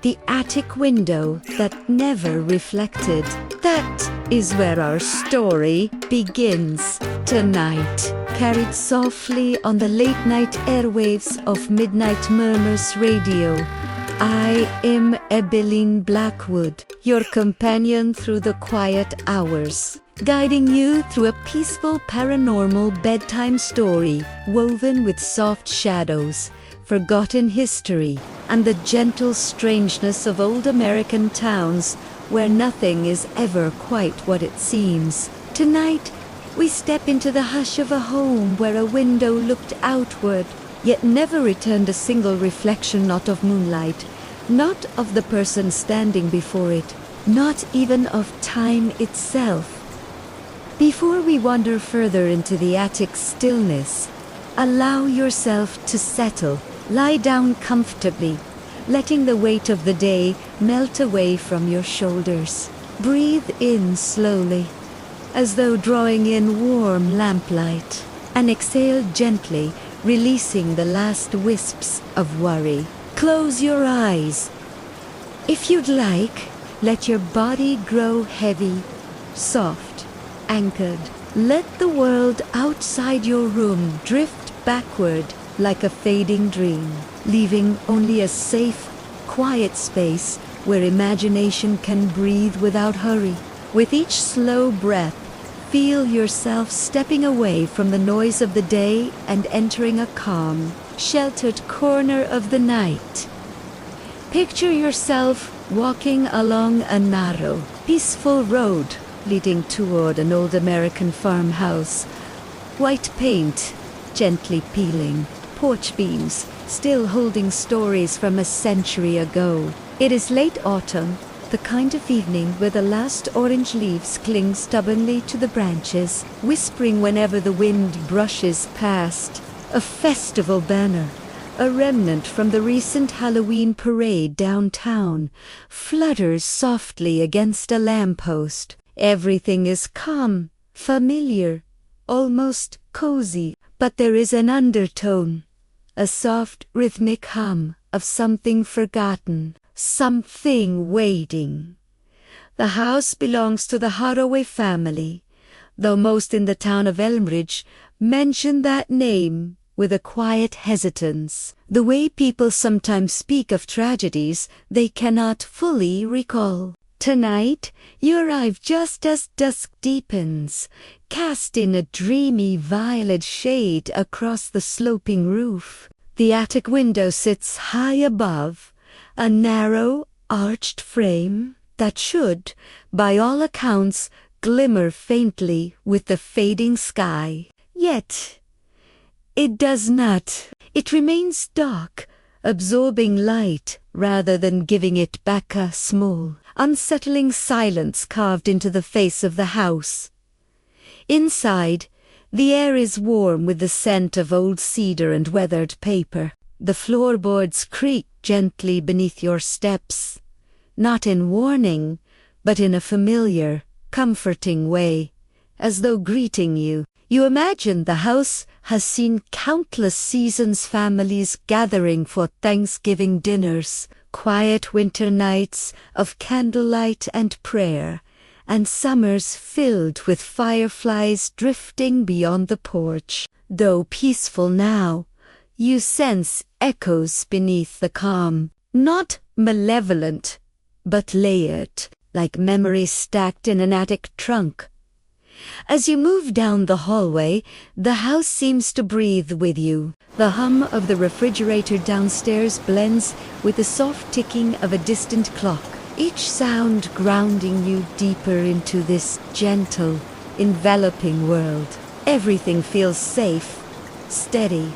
the attic window that never reflected. That is where our story begins tonight. Carried softly on the late-night airwaves of Midnight Murmurs Radio, I am Ebeline Blackwood, your companion through the quiet hours, guiding you through a peaceful paranormal bedtime story woven with soft shadows, forgotten history, and the gentle strangeness of old American towns where nothing is ever quite what it seems. Tonight, we step into the hush of a home where a window looked outward, yet never returned a single reflection, not of moonlight, not of the person standing before it, not even of time itself. Before we wander further into the attic stillness, allow yourself to settle. Lie down comfortably, letting the weight of the day melt away from your shoulders. Breathe in slowly, as though drawing in warm lamplight, and exhale gently, releasing the last wisps of worry. Close your eyes. If you'd like, let your body grow heavy, soft, anchored. Let the world outside your room drift backward like a fading dream, leaving only a safe, quiet space where imagination can breathe without hurry. With each slow breath, feel yourself stepping away from the noise of the day and entering a calm, sheltered corner of the night. Picture yourself walking along a narrow, peaceful road leading toward an old American farmhouse. White paint gently peeling, porch beams still holding stories from a century ago. It is late autumn, the kind of evening where the last orange leaves cling stubbornly to the branches, whispering whenever the wind brushes past. A festival banner, a remnant from the recent Halloween parade downtown, flutters softly against a lamppost. Everything is calm, familiar, almost cozy, but there is an undertone, a soft rhythmic hum of something forgotten, something waiting. The house belongs to the Haraway family, though most in the town of Elmridge mention that name with a quiet hesitance, the way people sometimes speak of tragedies they cannot fully recall. Tonight, you arrive just as dusk deepens, casting a dreamy violet shade across the sloping roof. The attic window sits high above, a narrow, arched frame that should, by all accounts, glimmer faintly with the fading sky. Yet, it does not. It remains dark, absorbing light rather than giving it back, a small, unsettling silence carved into the face of the house. Inside, the air is warm with the scent of old cedar and weathered paper. The floorboards creak gently beneath your steps, not in warning, but in a familiar, comforting way, as though greeting you. You imagine the house has seen countless seasons, families gathering for Thanksgiving dinners, quiet winter nights of candlelight and prayer, and summers filled with fireflies drifting beyond the porch. Though peaceful now, you sense echoes beneath the calm, not malevolent, but layered, like memories stacked in an attic trunk. As you move down the hallway, the house seems to breathe with you. The hum of the refrigerator downstairs blends with the soft ticking of a distant clock, each sound grounding you deeper into this gentle, enveloping world. Everything feels safe, steady,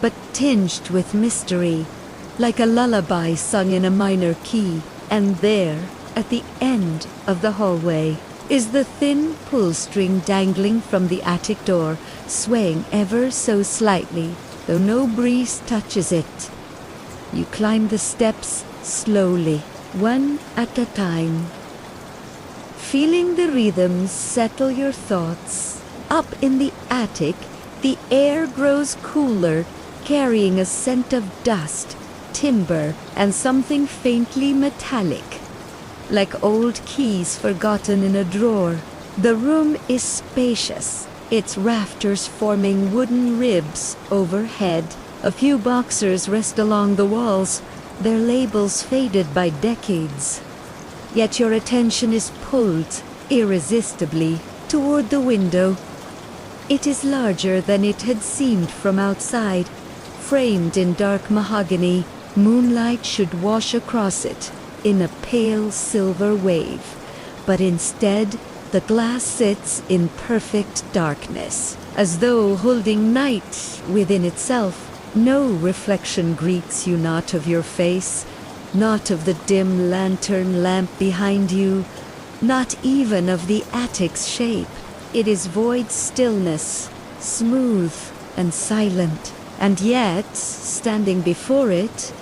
but tinged with mystery, like a lullaby sung in a minor key. And there, at the end of the hallway, is the thin pull string dangling from the attic door, swaying ever so slightly, though no breeze touches it. You climb the steps slowly, one at a time, feeling the rhythms settle your thoughts. Up in the attic, the air grows cooler, carrying a scent of dust, timber and something faintly metallic, like old keys forgotten in a drawer. The room is spacious, its rafters forming wooden ribs overhead. A few boxers rest along the walls, their labels faded by decades. Yet your attention is pulled irresistibly toward the window. It is larger than it had seemed from outside, framed in dark mahogany. Moonlight should wash across it in a pale silver wave, but instead the glass sits in perfect darkness, as though holding night within itself. No reflection greets you, not of your face, not of the dim lantern lamp behind you, not even of the attic's shape. It is void stillness, smooth and silent, and yet, standing before it,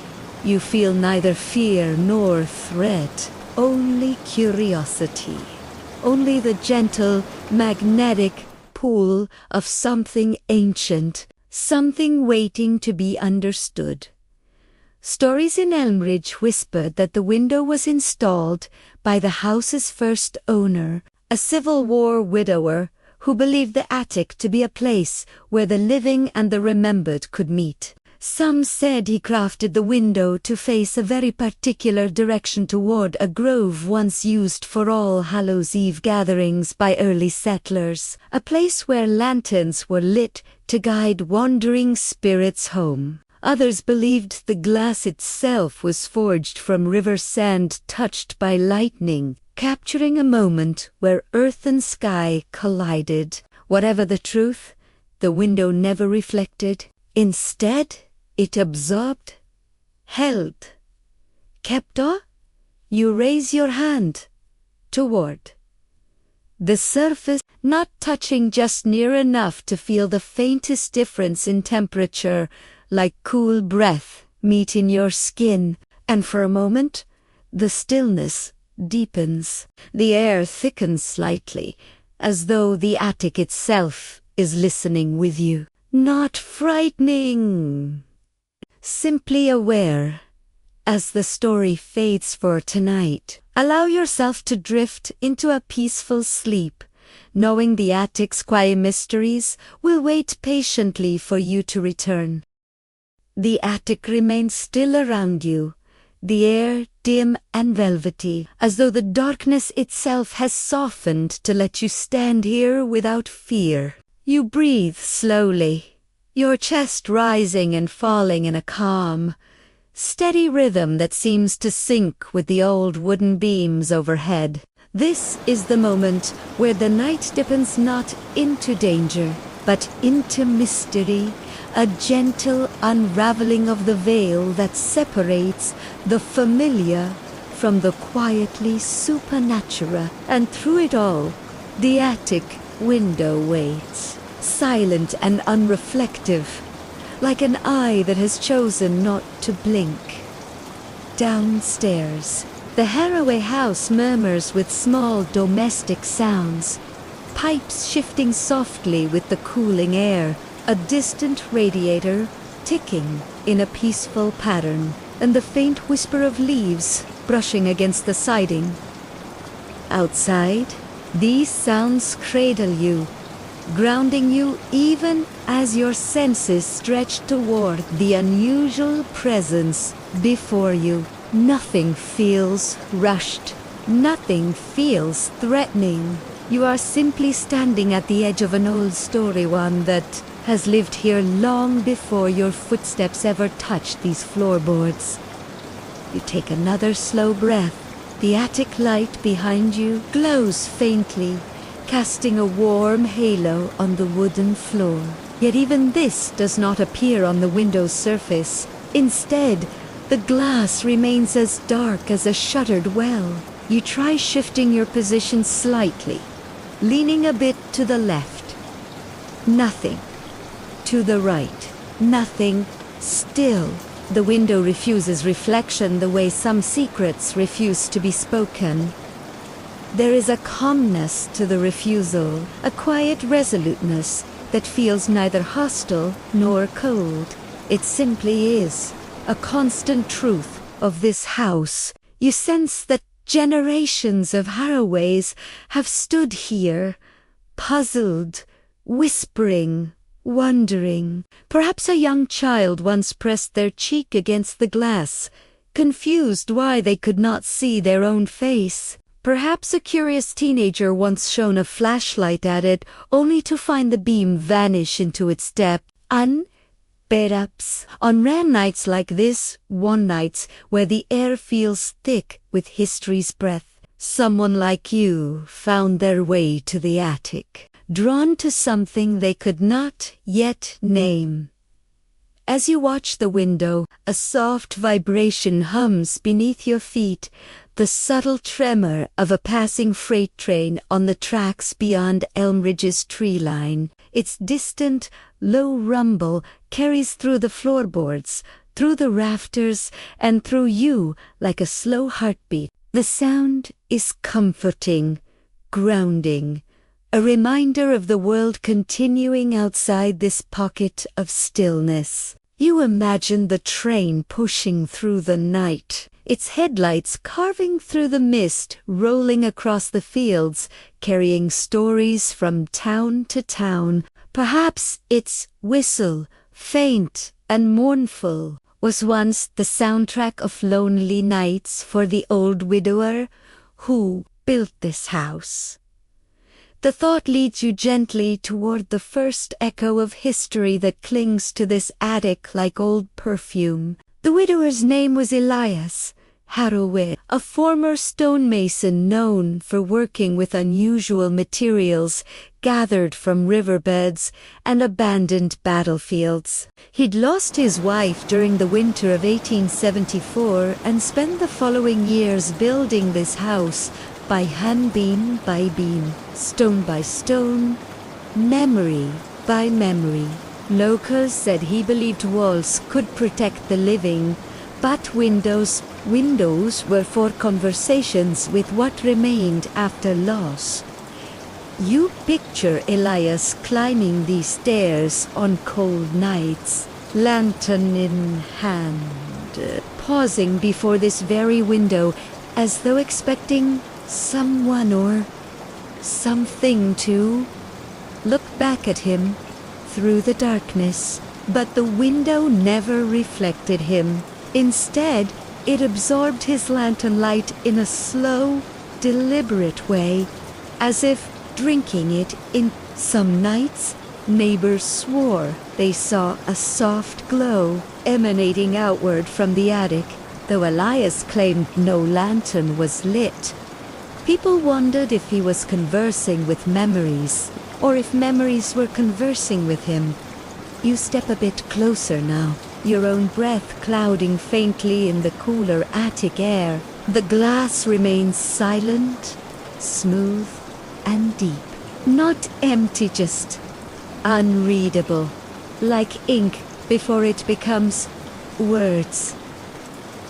you feel neither fear nor threat, only curiosity, only the gentle, magnetic pull of something ancient, something waiting to be understood. Stories in Elmridge whispered that the window was installed by the house's first owner, a Civil War widower who believed the attic to be a place where the living and the remembered could meet. Some said he crafted the window to face a very particular direction toward a grove once used for All Hallows' Eve gatherings by early settlers, a place where lanterns were lit to guide wandering spirits home. Others believed the glass itself was forged from river sand touched by lightning, capturing a moment where earth and sky collided. Whatever the truth, the window never reflected. Instead, it absorbed, held, kept on. You raise your hand toward the surface, not touching, just near enough to feel the faintest difference in temperature, like cool breath meet in your skin, and for a moment, the stillness deepens. The air thickens slightly, as though the attic itself is listening with you. Not frightening, simply aware. As the story fades for tonight, allow yourself to drift into a peaceful sleep, knowing the attic's quiet mysteries will wait patiently for you to return. The attic remains still around you, the air dim and velvety, as though the darkness itself has softened to let you stand here without fear. You breathe slowly, your chest rising and falling in a calm, steady rhythm that seems to sync with the old wooden beams overhead. This is the moment where the night deepens, not into danger, but into mystery, a gentle unraveling of the veil that separates the familiar from the quietly supernatural. And through it all, the attic window waits, silent and unreflective, like an eye that has chosen not to blink. Downstairs, the Haraway house murmurs with small domestic sounds, pipes shifting softly with the cooling air, a distant radiator ticking in a peaceful pattern, and the faint whisper of leaves brushing against the siding. Outside, these sounds cradle you, grounding you even as your senses stretch toward the unusual presence before you. Nothing feels rushed. Nothing feels threatening. You are simply standing at the edge of an old story, one that has lived here long before your footsteps ever touched these floorboards. You take another slow breath. The attic light behind you glows faintly, casting a warm halo on the wooden floor. Yet even this does not appear on the window's surface. Instead, the glass remains as dark as a shuttered well. You try shifting your position slightly, leaning a bit to the left. Nothing. To the right. Nothing. Still. The window refuses reflection the way some secrets refuse to be spoken. There is a calmness to the refusal, a quiet resoluteness that feels neither hostile nor cold. It simply is. a constant truth of this house. You sense that generations of Harroways have stood here, puzzled, whispering, wondering. Perhaps a young child once pressed their cheek against the glass, confused why they could not see their own face. Perhaps a curious teenager once shone a flashlight at it, only to find the beam vanish into its depth. Perhaps on rare nights like this, one nights where the air feels thick with history's breath, someone like you found their way to the attic, drawn to something they could not yet name. As you watch the window, a soft vibration hums beneath your feet, the subtle tremor of a passing freight train on the tracks beyond Elmridge's tree line. Its distant, low rumble carries through the floorboards, through the rafters, and through you like a slow heartbeat. The sound is comforting, grounding, a reminder of the world continuing outside this pocket of stillness. You imagine the train pushing through the night, its headlights carving through the mist, rolling across the fields, carrying stories from town to town. Perhaps its whistle, faint and mournful, was once the soundtrack of lonely nights for the old widower who built this house. The thought leads you gently toward the first echo of history that clings to this attic like old perfume. The widower's name was Elias Harroway, a former stonemason known for working with unusual materials gathered from riverbeds and abandoned battlefields. He'd lost his wife during the winter of 1874 and spent the following years building this house by hand, beam by beam, stone by stone, memory by memory. Locals said he believed walls could protect the living, but windows were for conversations with what remained after loss. You picture Elias climbing these stairs on cold nights, lantern in hand, pausing before this very window as though expecting someone or something to look back at him through the darkness. But the window never reflected him. Instead, it absorbed his lantern light in a slow, deliberate way, as if drinking it in. Some nights, neighbors swore they saw a soft glow emanating outward from the attic, though Elias claimed no lantern was lit. People wondered if he was conversing with memories, or if memories were conversing with him. You step a bit closer now, your own breath clouding faintly in the cooler attic air. The glass remains silent, smooth, and deep. Not empty, just unreadable, like ink before it becomes words.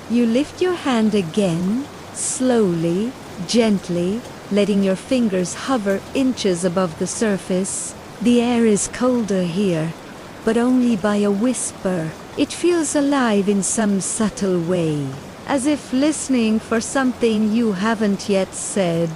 You lift your hand again, slowly, gently, letting your fingers hover inches above the surface. The air is colder here, but only by a whisper. It feels alive in some subtle way, as if listening for something you haven't yet said.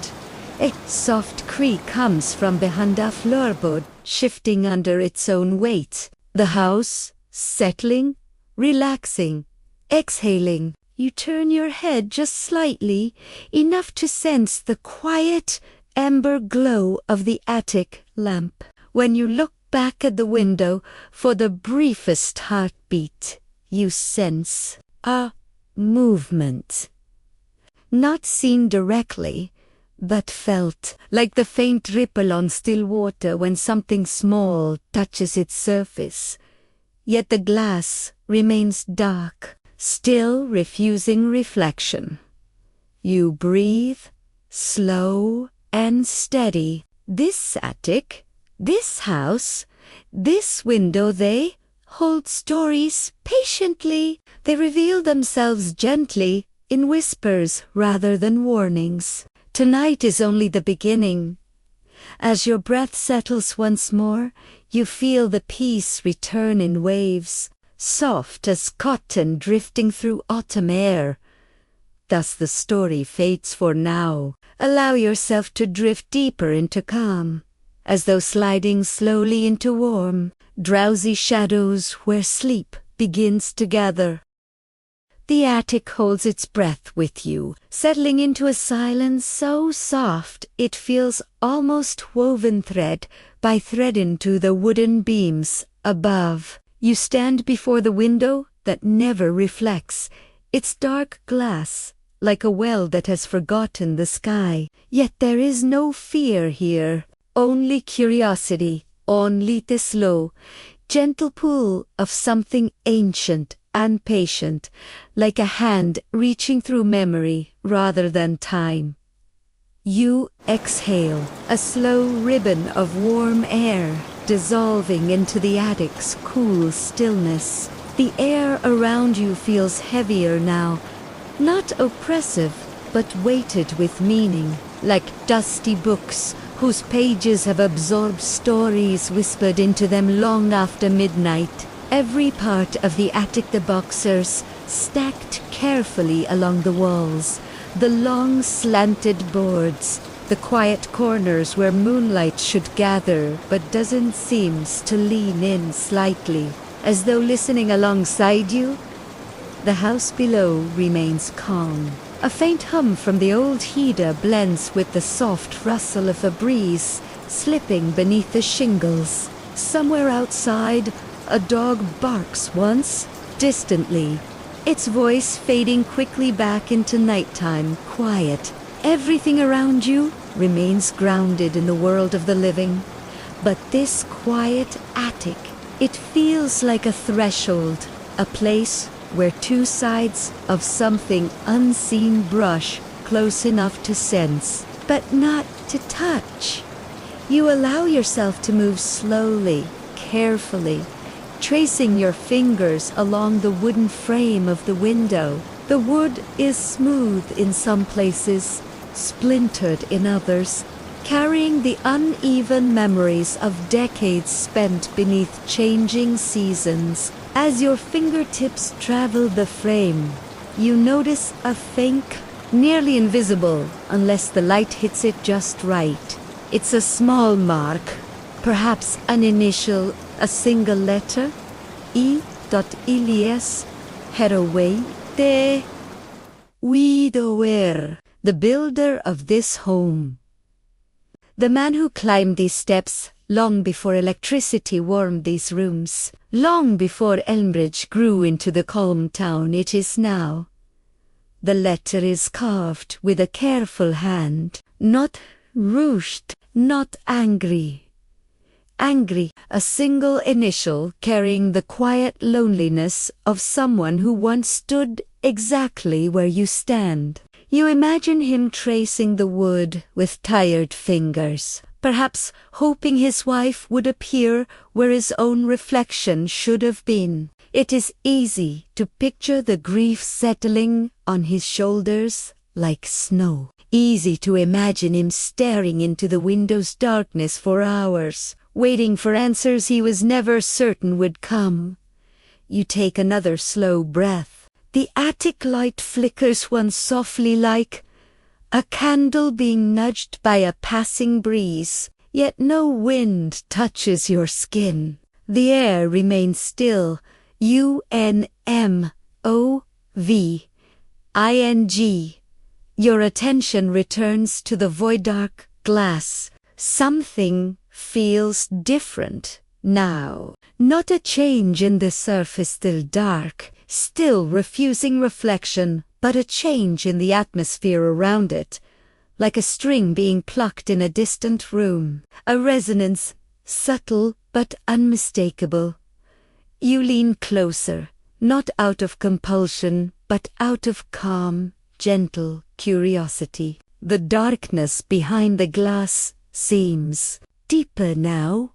A soft creak comes from behind a floorboard, shifting under its own weight. The house, settling, relaxing, exhaling. You turn your head just slightly, enough to sense the quiet, amber glow of the attic lamp. When you look back at the window for the briefest heartbeat, you sense a movement. Not seen directly, but felt, like the faint ripple on still water when something small touches its surface. Yet the glass remains dark, still refusing reflection. You breathe, slow and steady. This attic, this house, this window, they hold stories patiently. They reveal themselves gently, in whispers rather than warnings. Tonight is only the beginning. As your breath settles once more, you feel the peace return in waves, soft as cotton drifting through autumn air. Thus the story fades for now. Allow yourself to drift deeper into calm, as though sliding slowly into warm, drowsy shadows where sleep begins to gather. The attic holds its breath with you, settling into a silence so soft it feels almost woven thread by thread into the wooden beams above. You stand before the window that never reflects, its dark glass, like a well that has forgotten the sky. Yet there is no fear here, only curiosity, only the slow, gentle pull of something ancient and patient, like a hand reaching through memory rather than time. You exhale, a slow ribbon of warm air dissolving into the attic's cool stillness. The air around you feels heavier now, not oppressive, but weighted with meaning, like dusty books whose pages have absorbed stories whispered into them long after midnight. Every part of the attic, the boxers stacked carefully along the walls, the long slanted boards, the quiet corners where moonlight should gather but doesn't seem to lean in slightly, as though listening alongside you. The house below remains calm. A faint hum from the old heater blends with the soft rustle of a breeze slipping beneath the shingles. Somewhere outside, a dog barks once, distantly, its voice fading quickly back into nighttime quiet. Everything around you remains grounded in the world of the living. But this quiet attic, it feels like a threshold, a place where two sides of something unseen brush close enough to sense, but not to touch. You allow yourself to move slowly, carefully, tracing your fingers along the wooden frame of the window. The wood is smooth in some places, splintered in others, carrying the uneven memories of decades spent beneath changing seasons. As your fingertips travel the frame, you notice a faint, nearly invisible unless the light hits it just right. It's a small mark, perhaps an initial, a single letter. E. Ilias Heraway de Widower, the builder of this home. The man who climbed these steps long before electricity warmed these rooms, long before Elmbridge grew into the calm town it is now. The letter is carved with a careful hand, not rouged, not angry. Angry, a single initial carrying the quiet loneliness of someone who once stood exactly where you stand. You imagine him tracing the wood with tired fingers, perhaps hoping his wife would appear where his own reflection should have been. It is easy to picture the grief settling on his shoulders like snow. Easy to imagine him staring into the window's darkness for hours, waiting for answers he was never certain would come. You take another slow breath. The attic light flickers once softly like a candle being nudged by a passing breeze, yet no wind touches your skin. The air remains still. UNMOVING. Your attention returns to the void-dark glass. Something feels different now. Not a change in the surface, still dark, still refusing reflection, but a change in the atmosphere around it, like a string being plucked in a distant room. A resonance, subtle but unmistakable. You lean closer, not out of compulsion, but out of calm, gentle curiosity. The darkness behind the glass seems deeper now,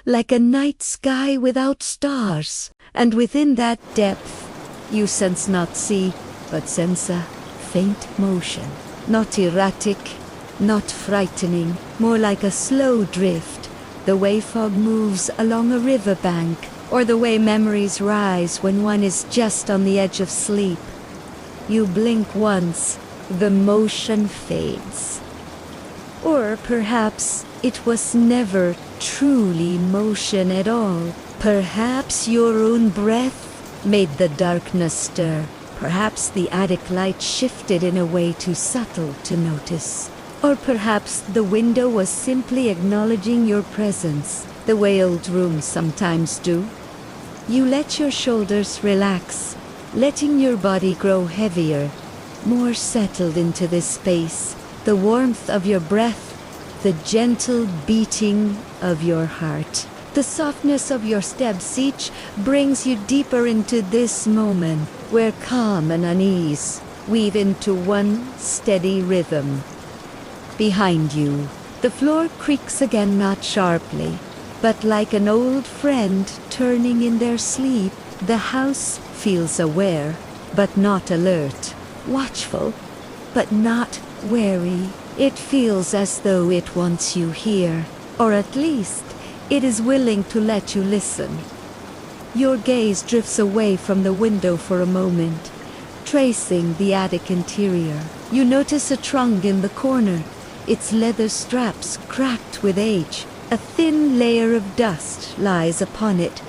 like a night sky without stars. And within that depth, you sense not sea, but sense a faint motion. Not erratic, not frightening, more like a slow drift, the way fog moves along a riverbank, or the way memories rise when one is just on the edge of sleep. You blink once, the motion fades. Or perhaps it was never truly motion at all. Perhaps your own breath made the darkness stir. Perhaps the attic light shifted in a way too subtle to notice. Or perhaps the window was simply acknowledging your presence, the way old rooms sometimes do. You let your shoulders relax, letting your body grow heavier, more settled into this space, the warmth of your breath, the gentle beating of your heart. The softness of your steps each brings you deeper into this moment, where calm and unease weave into one steady rhythm. Behind you, the floor creaks again, not sharply, but like an old friend turning in their sleep. The house feels aware, but not alert, watchful, but not wary. It feels as though it wants you here, or at least it is willing to let you listen. Your gaze drifts away from the window for a moment, tracing the attic interior. You notice a trunk in the corner, its leather straps cracked with age. A thin layer of dust lies upon it,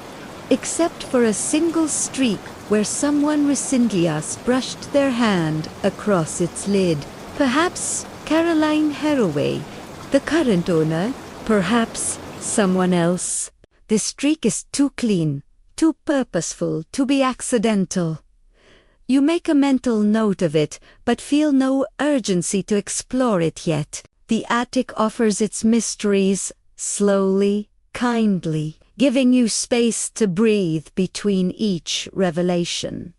except for a single streak where someone recently brushed their hand across its lid. Perhaps Caroline Haraway, the current owner, perhaps someone else. The streak is too clean, too purposeful to be accidental. You make a mental note of it, but feel no urgency to explore it yet. The attic offers its mysteries slowly, kindly, giving you space to breathe between each revelation.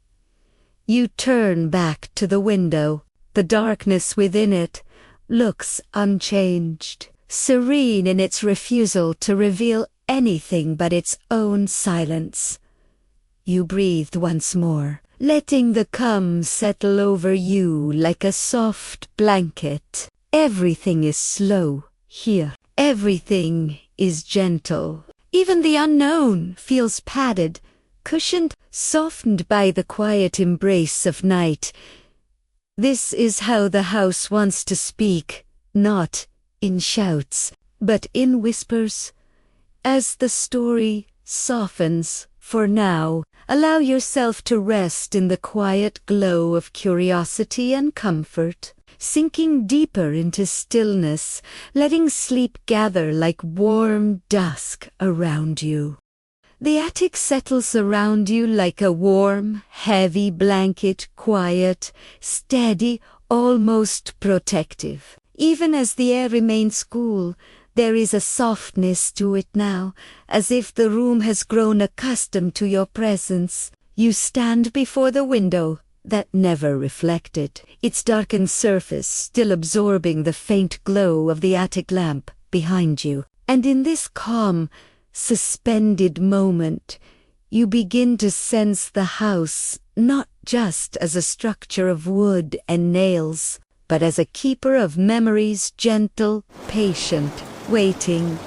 You turn back to the window. The darkness within it looks unchanged, serene in its refusal to reveal anything but its own silence. You breathed once more, letting the calm settle over you like a soft blanket. Everything is slow here. Everything is gentle. Even the unknown feels padded, cushioned, softened by the quiet embrace of night. This is how the house wants to speak, not in shouts, but in whispers. As the story softens, for now, allow yourself to rest in the quiet glow of curiosity and comfort, sinking deeper into stillness, letting sleep gather like warm dusk around you. The attic settles around you like a warm, heavy blanket, quiet, steady, almost protective. Even as the air remains cool, there is a softness to it now, as if the room has grown accustomed to your presence. You stand before the window that never reflected, its darkened surface still absorbing the faint glow of the attic lamp behind you. And in this calm, suspended moment, you begin to sense the house not just as a structure of wood and nails, but as a keeper of memories, gentle, patient, waiting.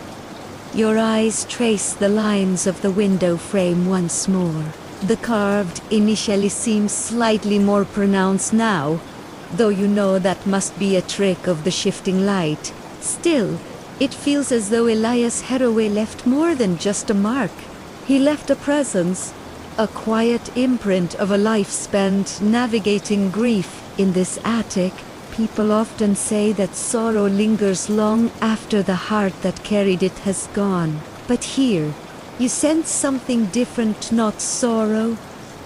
Your eyes trace the lines of the window frame once more. The carved initially seems slightly more pronounced now, though you know that must be a trick of the shifting light. Still, it feels as though Elias Haraway left more than just a mark. He left a presence, a quiet imprint of a life spent navigating grief in this attic. People often say that sorrow lingers long after the heart that carried it has gone. But here, you sense something different, not sorrow,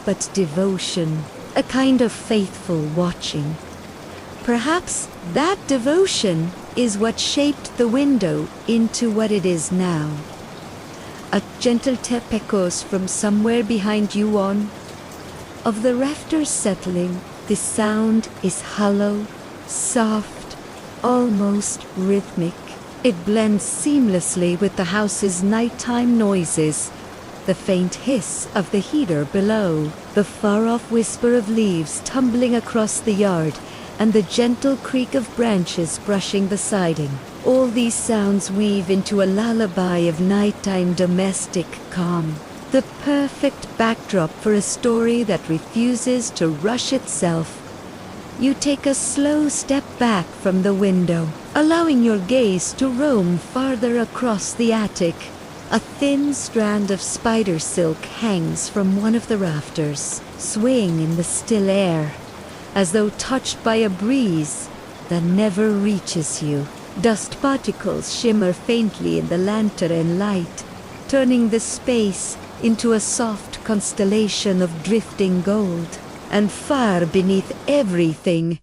but devotion, a kind of faithful watching. Perhaps that devotion is what shaped the window into what it is now. A gentle tap echoes from somewhere behind you of the rafters settling. The sound is hollow, soft, almost rhythmic. It blends seamlessly with the house's nighttime noises, the faint hiss of the heater below, the far-off whisper of leaves tumbling across the yard, and the gentle creak of branches brushing the siding. All these sounds weave into a lullaby of nighttime domestic calm. the perfect backdrop for a story that refuses to rush itself. You take a slow step back from the window, allowing your gaze to roam farther across the attic. A thin strand of spider silk hangs from one of the rafters, swaying in the still air, as though touched by a breeze that never reaches you. Dust particles shimmer faintly in the lantern light, turning the space into a soft constellation of drifting gold. And far beneath everything,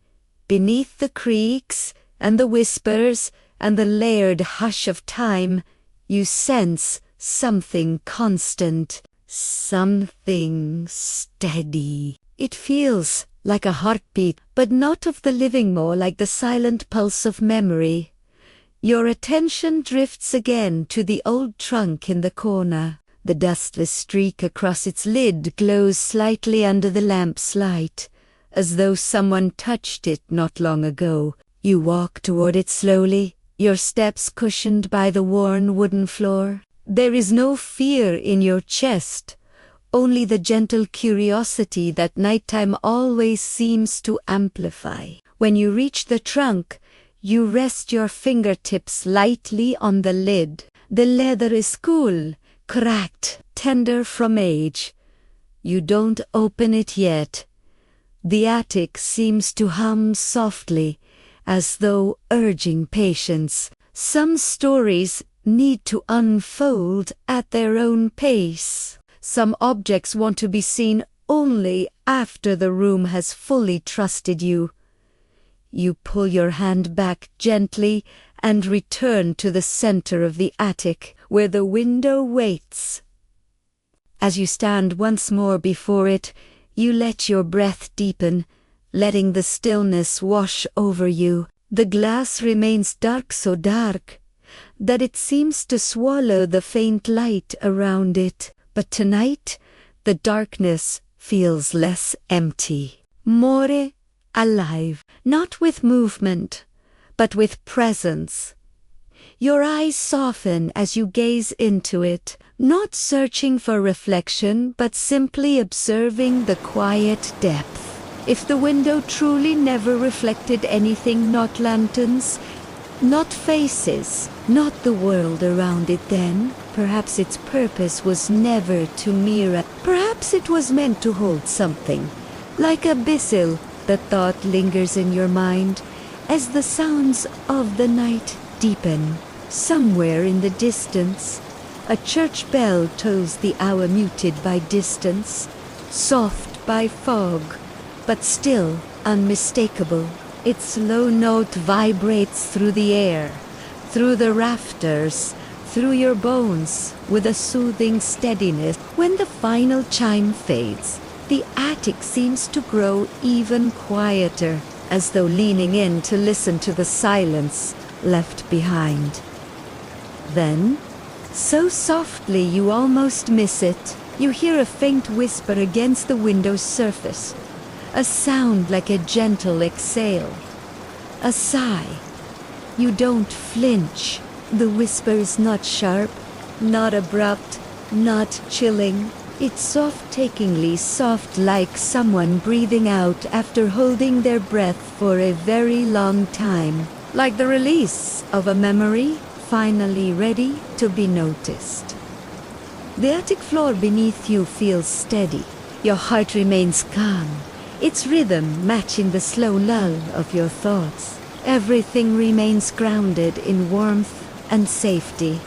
beneath the creaks and the whispers and the layered hush of time, you sense something constant, something steady. It feels like a heartbeat, but not of the living, more like the silent pulse of memory. Your attention drifts again to the old trunk in the corner. The dustless streak across its lid glows slightly under the lamp's light, as though someone touched it not long ago. You walk toward it slowly, your steps cushioned by the worn wooden floor. There is no fear in your chest, only the gentle curiosity that nighttime always seems to amplify. When you reach the trunk, you rest your fingertips lightly on the lid. The leather is cool, cracked, tender from age. You don't open it yet. The attic seems to hum softly, as though urging patience. Some stories need to unfold at their own pace. Some objects want to be seen only after the room has fully trusted you. You pull your hand back gently and return to the center of the attic, where the window waits. As you stand once more before it, you let your breath deepen, letting the stillness wash over you. The glass remains dark, so dark that it seems to swallow the faint light around it. But tonight, the darkness feels less empty, more alive, not with movement, but with presence. Your eyes soften as you gaze into it, not searching for reflection, but simply observing the quiet depth. If the window truly never reflected anything, not lanterns, not faces, not the world around it, then perhaps its purpose was never to mirror. Perhaps it was meant to hold something, like a abyssal. The thought lingers in your mind as the sounds of the night deepen. Somewhere in the distance, a church bell tolls the hour, muted by distance, soft by fog, but still unmistakable. Its low note vibrates through the air, through the rafters, through your bones, with a soothing steadiness. When the final chime fades, the attic seems to grow even quieter, as though leaning in to listen to the silence left behind. Then, so softly you almost miss it, you hear a faint whisper against the window's surface, a sound like a gentle exhale, a sigh. You don't flinch. The whisper is not sharp, not abrupt, not chilling. It's soft-takingly soft, like someone breathing out after holding their breath for a very long time, like the release of a memory finally ready to be noticed. The attic floor beneath you feels steady. Your heart remains calm, its rhythm matching the slow lull of your thoughts. Everything remains grounded in warmth and safety.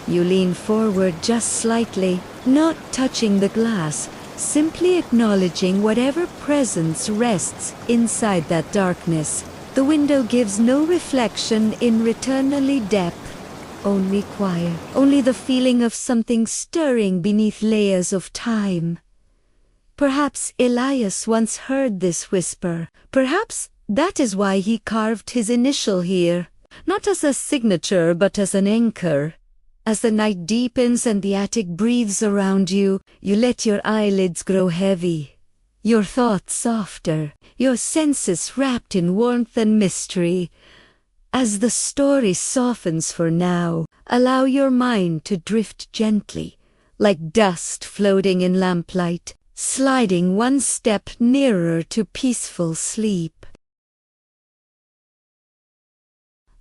You lean forward just slightly, not touching the glass, simply acknowledging whatever presence rests inside that darkness. The window gives no reflection in returnally depth, only quiet, only the feeling of something stirring beneath layers of time. Perhaps Elias once heard this whisper. Perhaps that is why he carved his initial here, not as a signature but as an anchor. As the night deepens and the attic breathes around you, you let your eyelids grow heavy, your thoughts softer, your senses wrapped in warmth and mystery. As the story softens for now, allow your mind to drift gently, like dust floating in lamplight, sliding one step nearer to peaceful sleep.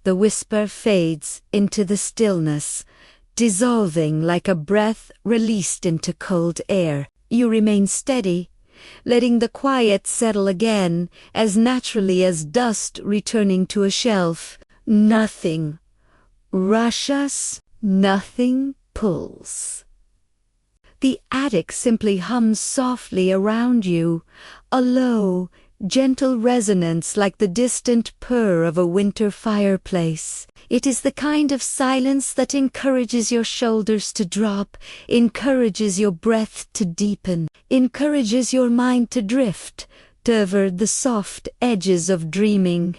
The whisper fades into the stillness, dissolving like a breath released into cold air. You remain steady, letting the quiet settle again, as naturally as dust returning to a shelf. Nothing rushes, nothing pulls. The attic simply hums softly around you, a low, gentle resonance like the distant purr of a winter fireplace. It is the kind of silence that encourages your shoulders to drop, encourages your breath to deepen, encourages your mind to drift toward the soft edges of dreaming.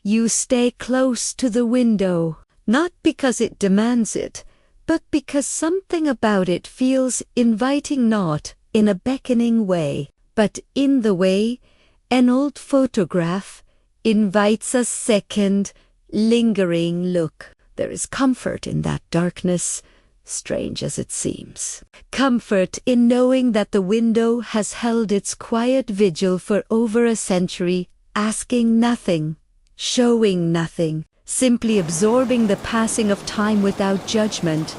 You stay close to the window, not because it demands it, but because something about it feels inviting, not in a beckoning way, but in the way an old photograph invites a second, lingering look. There is comfort in that darkness, strange as it seems. Comfort in knowing that the window has held its quiet vigil for over a century, asking nothing, showing nothing, simply absorbing the passing of time without judgment.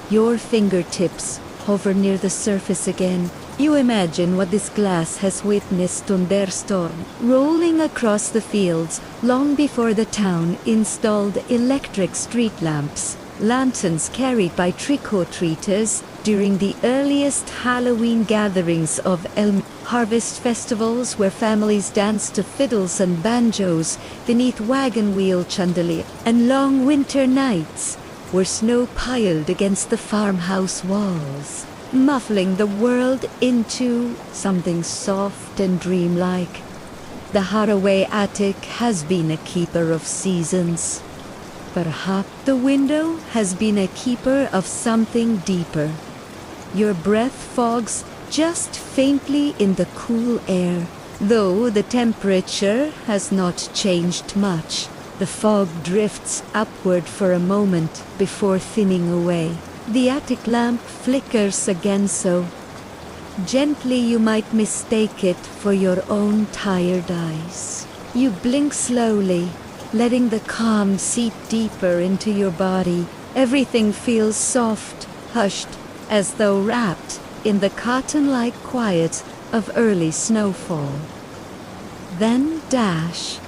Your fingertips hover near the surface again. You imagine what this glass has witnessed thunderstorm, rolling across the fields long before the town installed electric street lamps, lanterns carried by trick-or-treaters during the earliest Halloween gatherings of Elm, harvest festivals where families danced to fiddles and banjos beneath wagon wheel chandelier, and long winter nights where snow piled against the farmhouse walls, muffling the world into something soft and dreamlike. The Haraway attic has been a keeper of seasons. Perhaps the window has been a keeper of something deeper. Your breath fogs just faintly in the cool air, though the temperature has not changed much. The fog drifts upward for a moment before thinning away. The attic lamp flickers again so gently you might mistake it for your own tired eyes. You blink slowly, letting the calm seep deeper into your body. Everything feels soft, hushed, as though wrapped in the cotton-like quiet of early snowfall. Then dash.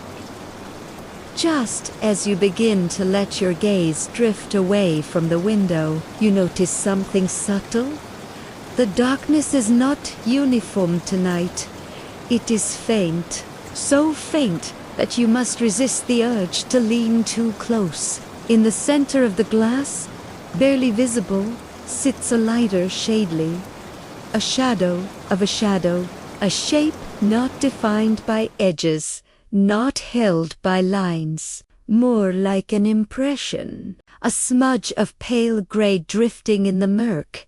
Just as you begin to let your gaze drift away from the window, you notice something subtle. The darkness is not uniform tonight. It is faint, so faint that you must resist the urge to lean too close. In the center of the glass, barely visible, sits a lighter shadely, a shadow of a shadow, a shape not defined by edges, not held by lines, more like an impression, a smudge of pale gray drifting in the murk.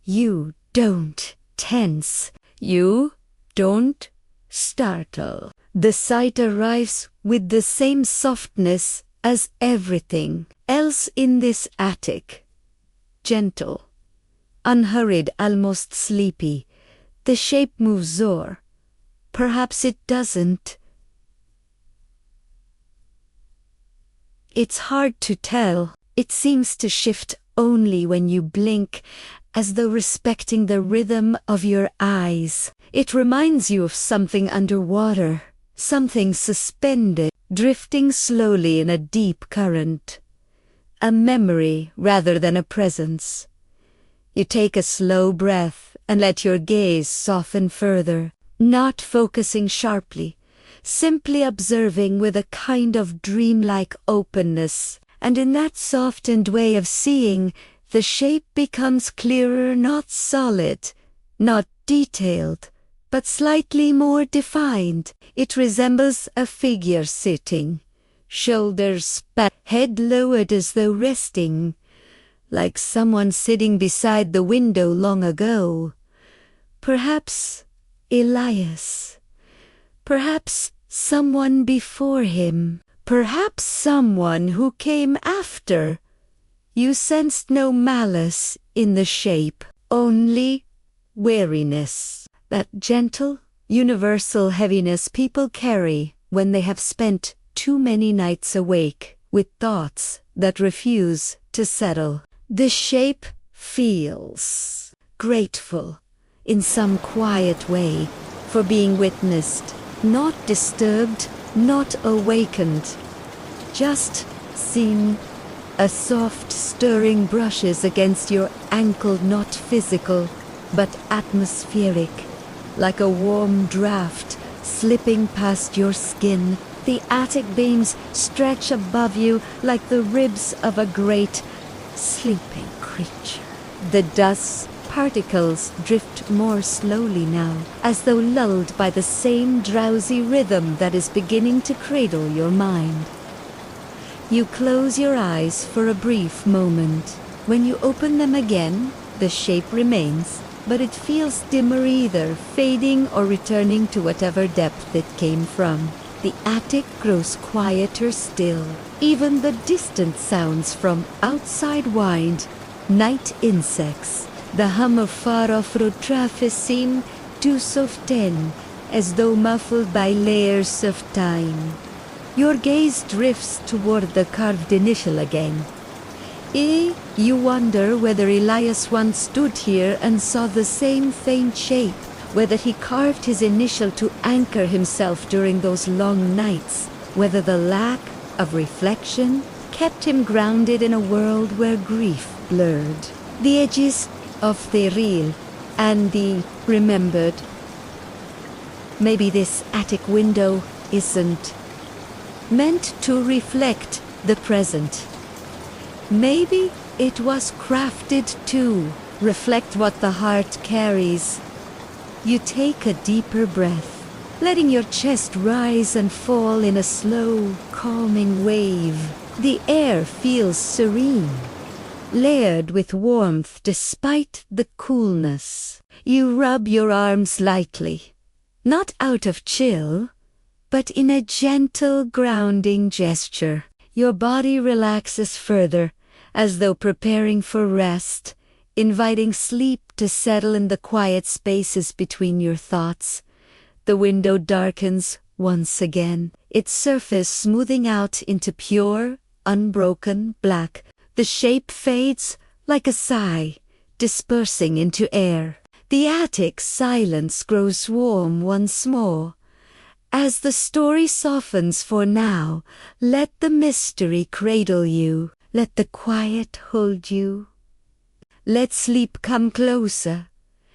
You don't tense, you don't startle. The sight arrives with the same softness as everything else in this attic. Gentle, unhurried, almost sleepy. The shape moves o'er. Perhaps it doesn't. It's hard to tell. It seems to shift only when you blink, as though respecting the rhythm of your eyes. It reminds you of something underwater, something suspended, drifting slowly in a deep current. A memory rather than a presence. You take a slow breath and let your gaze soften further, not focusing sharply, simply observing with a kind of dreamlike openness. And in that softened way of seeing, the shape becomes clearer, not solid, not detailed, but slightly more defined. It resembles a figure sitting, shoulders back, head lowered as though resting, like someone sitting beside the window long ago. Perhaps Elias. Perhaps someone before him. Perhaps someone who came after. You sensed no malice in the shape, only weariness. That gentle, universal heaviness people carry when they have spent too many nights awake with thoughts that refuse to settle. The shape feels grateful in some quiet way for being witnessed, not disturbed, not awakened, just seen. A soft stirring brushes against your ankle, not physical, but atmospheric, like a warm draft slipping past your skin. The attic beams stretch above you like the ribs of a great sleeping creature. The dust particles drift more slowly now, as though lulled by the same drowsy rhythm that is beginning to cradle your mind. You close your eyes for a brief moment. When you open them again, the shape remains, but it feels dimmer, either fading or returning to whatever depth it came from. The attic grows quieter still. Even the distant sounds from outside wind, night insects, the hum of far-off road traffic seem to soften, as though muffled by layers of time. Your gaze drifts toward the carved initial again. You wonder whether Elias once stood here and saw the same faint shape, whether he carved his initial to anchor himself during those long nights, whether the lack of reflection kept him grounded in a world where grief blurred the edges of the real and the remembered. Maybe this attic window isn't meant to reflect the present. Maybe it was crafted to reflect what the heart carries. You take a deeper breath, letting your chest rise and fall in a slow, calming wave. The air feels serene, layered with warmth despite the coolness. You rub your arms lightly, not out of chill, but in a gentle, grounding gesture. Your body relaxes further, as though preparing for rest, inviting sleep to settle in the quiet spaces between your thoughts. The window darkens once again, its surface smoothing out into pure, unbroken black. The shape fades like a sigh, dispersing into air. The attic's silence grows warm once more. As the story softens for now, let the mystery cradle you. Let the quiet hold you. Let sleep come closer,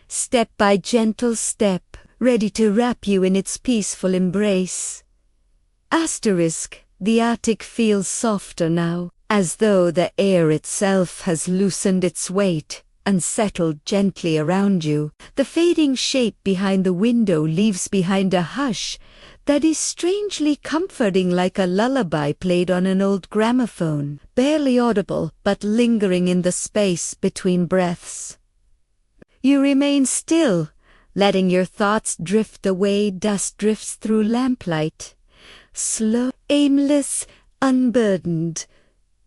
step by gentle step, ready to wrap you in its peaceful embrace. The attic feels softer now, as though the air itself has loosened its weight and settled gently around you. The fading shape behind the window leaves behind a hush that is strangely comforting, like a lullaby played on an old gramophone, barely audible but lingering in the space between breaths. You remain still, letting your thoughts drift the way dust drifts through lamplight. Slow, aimless, unburdened.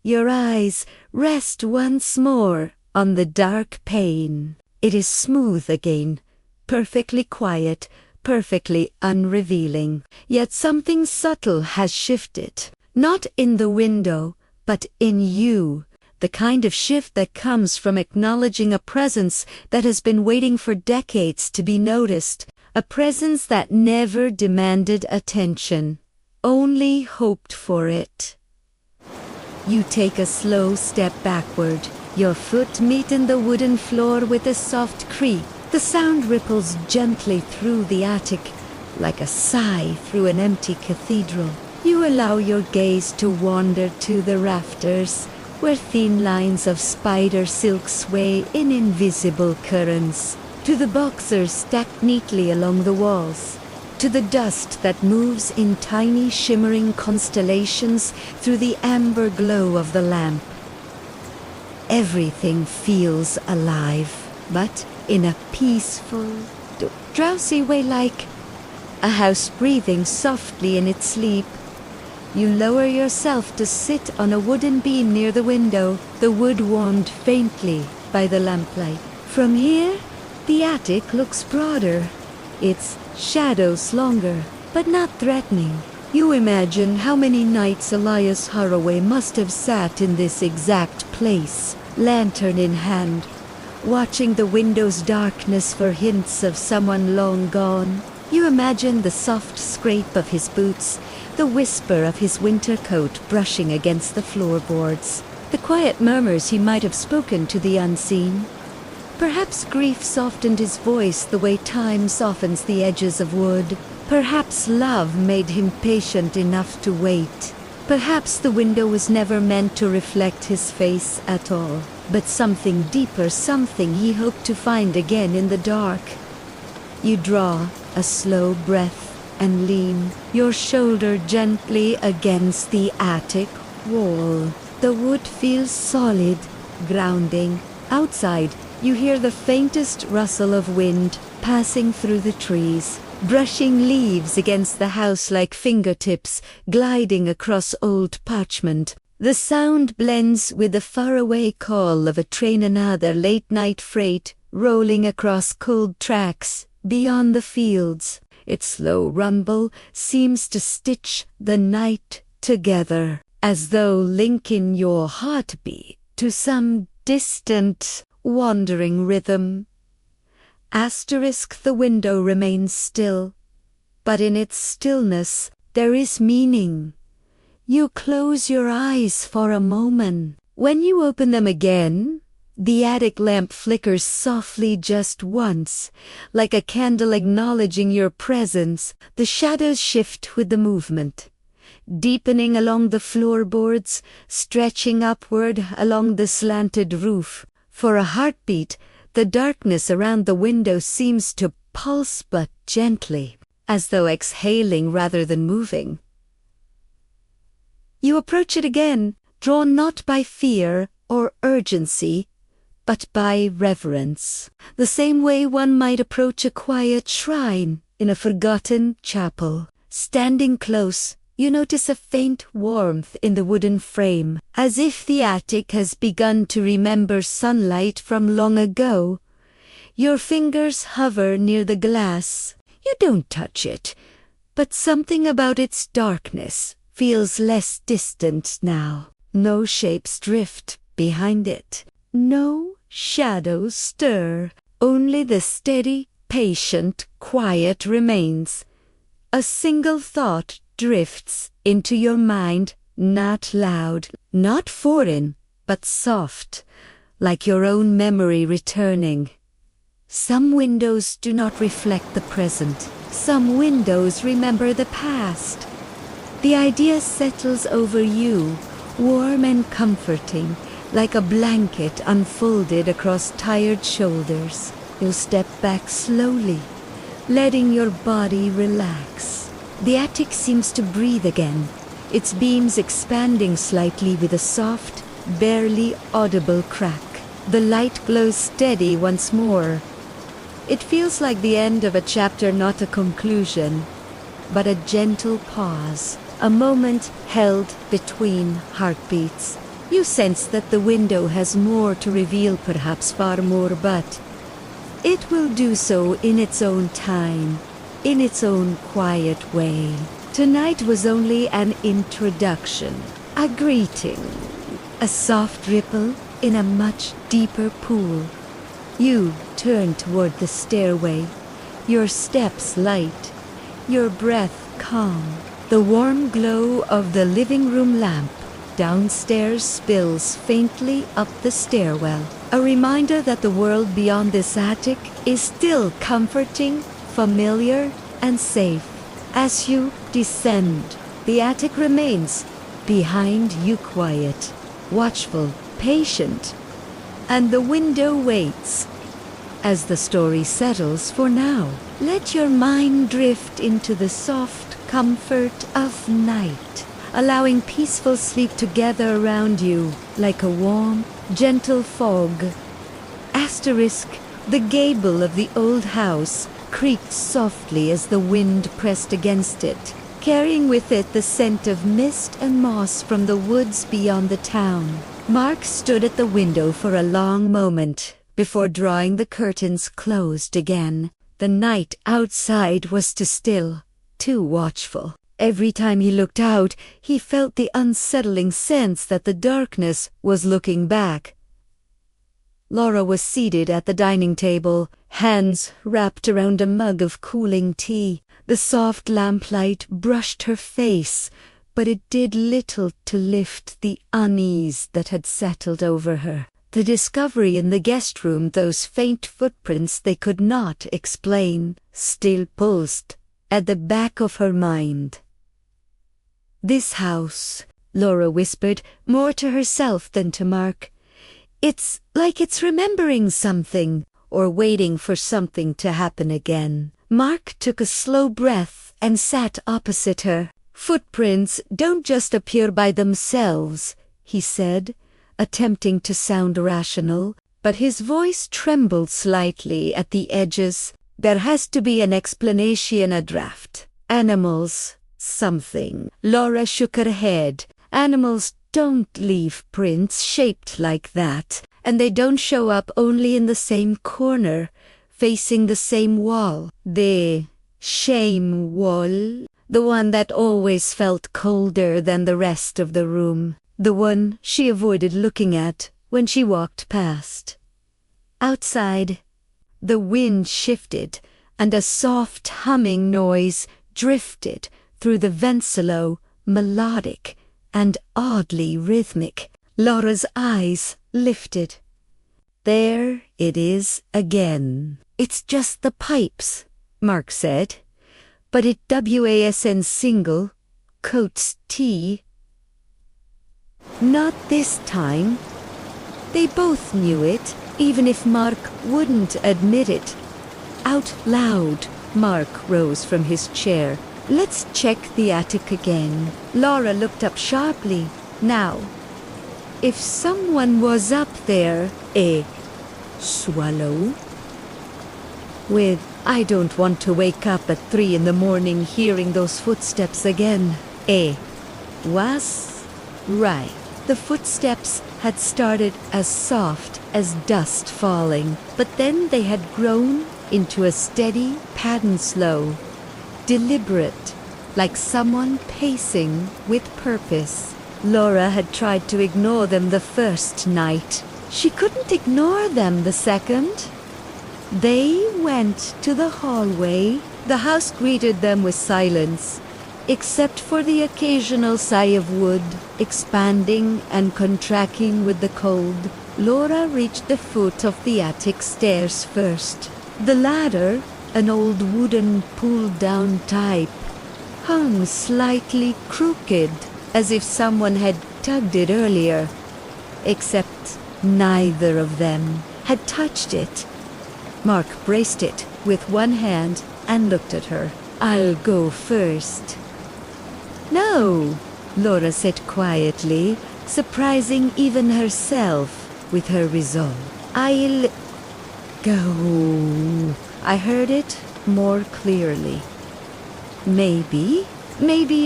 Your eyes rest once more on the dark pane. It is smooth again, perfectly quiet, perfectly unrevealing. Yet something subtle has shifted. Not in the window, but in you. The kind of shift that comes from acknowledging a presence that has been waiting for decades to be noticed. A presence that never demanded attention, only hoped for it. You take a slow step backward. Your foot meets in the wooden floor with a soft creak. The sound ripples gently through the attic, like a sigh through an empty cathedral. You allow your gaze to wander to the rafters, where thin lines of spider silk sway in invisible currents, to the boxers stacked neatly along the walls, to the dust that moves in tiny shimmering constellations through the amber glow of the lamp. Everything feels alive, but in a peaceful, drowsy way, like a house breathing softly in its sleep. You lower yourself to sit on a wooden beam near the window, the wood warmed faintly by the lamplight. From here, the attic looks broader. Its shadows longer, but not threatening. You imagine how many nights Elias Haraway must have sat in this exact place, lantern in hand, watching the window's darkness for hints of someone long gone. You imagine the soft scrape of his boots, the whisper of his winter coat brushing against the floorboards, the quiet murmurs he might have spoken to the unseen. Perhaps grief softened his voice the way time softens the edges of wood. Perhaps love made him patient enough to wait. Perhaps the window was never meant to reflect his face at all, but something deeper, something he hoped to find again in the dark. You draw a slow breath and lean your shoulder gently against the attic wall. The wood feels solid, grounding. Outside, you hear the faintest rustle of wind passing through the trees, brushing leaves against the house like fingertips gliding across old parchment. The sound blends with the faraway call of a train, another late-night freight rolling across cold tracks beyond the fields. Its slow rumble seems to stitch the night together, as though linking your heartbeat to some distant, wandering rhythm. The window remains still, but in its stillness there is meaning. You close your eyes for a moment. When you open them again, the attic lamp flickers softly just once, like a candle acknowledging your presence. The shadows shift with the movement, deepening along the floorboards, stretching upward along the slanted roof. For a heartbeat, the darkness around the window seems to pulse but gently, as though exhaling rather than moving. You approach it again, drawn not by fear or urgency, but by reverence, the same way one might approach a quiet shrine in a forgotten chapel. Standing close, you notice a faint warmth in the wooden frame, as if the attic has begun to remember sunlight from long ago. Your fingers hover near the glass. You don't touch it, but something about its darkness feels less distant now. No shapes drift behind it. No shadows stir. Only the steady, patient quiet remains. A single thought drifts into your mind, not loud, not foreign, but soft, like your own memory returning. Some windows do not reflect the present. Some windows remember the past. The idea settles over you, warm and comforting, like a blanket unfolded across tired shoulders. You step back slowly, letting your body relax. The attic seems to breathe again, its beams expanding slightly with a soft, barely audible crack. The light glows steady once more. It feels like the end of a chapter, not a conclusion, but a gentle pause, a moment held between heartbeats. You sense that the window has more to reveal, perhaps far more, but it will do so in its own time, in its own quiet way. Tonight was only an introduction, a greeting, a soft ripple in a much deeper pool. You turn toward the stairway, your steps light, your breath calm. The warm glow of the living room lamp downstairs spills faintly up the stairwell, a reminder that the world beyond this attic is still comforting, familiar, and safe. As you descend, the attic remains behind you, quiet, watchful, patient, and the window waits. As the story settles for now, let your mind drift into the soft comfort of night, allowing peaceful sleep to gather around you like a warm, gentle fog. The gable of the old house creaked softly as the wind pressed against it, carrying with it the scent of mist and moss from the woods beyond the town. Mark stood at the window for a long moment before drawing the curtains closed again. The night outside was too still, too watchful. Every time he looked out, he felt the unsettling sense that the darkness was looking back. Laura was seated at the dining table, hands wrapped around a mug of cooling tea. The soft lamplight brushed her face, but it did little to lift the unease that had settled over her. The discovery in the guest room, those faint footprints they could not explain, still pulsed at the back of her mind. "This house," Laura whispered, more to herself than to Mark. "It's like it's remembering something, or waiting for something to happen again." Mark took a slow breath and sat opposite her. "Footprints don't just appear by themselves," he said, attempting to sound rational, but his voice trembled slightly at the edges. "There has to be an explanation, a draft. Animals, something." Laura shook her head. "Animals don't leave prints shaped like that, and they don't show up only in the same corner, facing the same wall. The shame wall, the one that always felt colder than the rest of the room, the one she avoided looking at when she walked past." Outside, the wind shifted, and a soft humming noise drifted through the ventilo, melodic and oddly rhythmic. Laura's eyes lifted. "There it is again." "It's just the pipes," Mark said. "But it WASN single, coats T." "Not this time." They both knew it, even if Mark wouldn't admit it. Out loud, Mark rose from his chair. "Let's check the attic again." Laura looked up sharply. "Now, if someone was up there, a swallow? With, I don't want to wake up at 3 in the morning hearing those footsteps again. Was right." The footsteps had started as soft as dust falling, but then they had grown into a steady pattern, slow, deliberate, like someone pacing with purpose. Laura had tried to ignore them the first night. She couldn't ignore them the second. They went to the hallway. The house greeted them with silence, except for the occasional sigh of wood, expanding and contracting with the cold. Laura reached the foot of the attic stairs first. The ladder, an old wooden pull-down type, hung slightly crooked, as if someone had tugged it earlier, except neither of them had touched it. Mark braced it with one hand and looked at her. "I'll go first." "No," Laura said quietly, surprising even herself with her resolve. "I'll go." I heard it more clearly. Maybe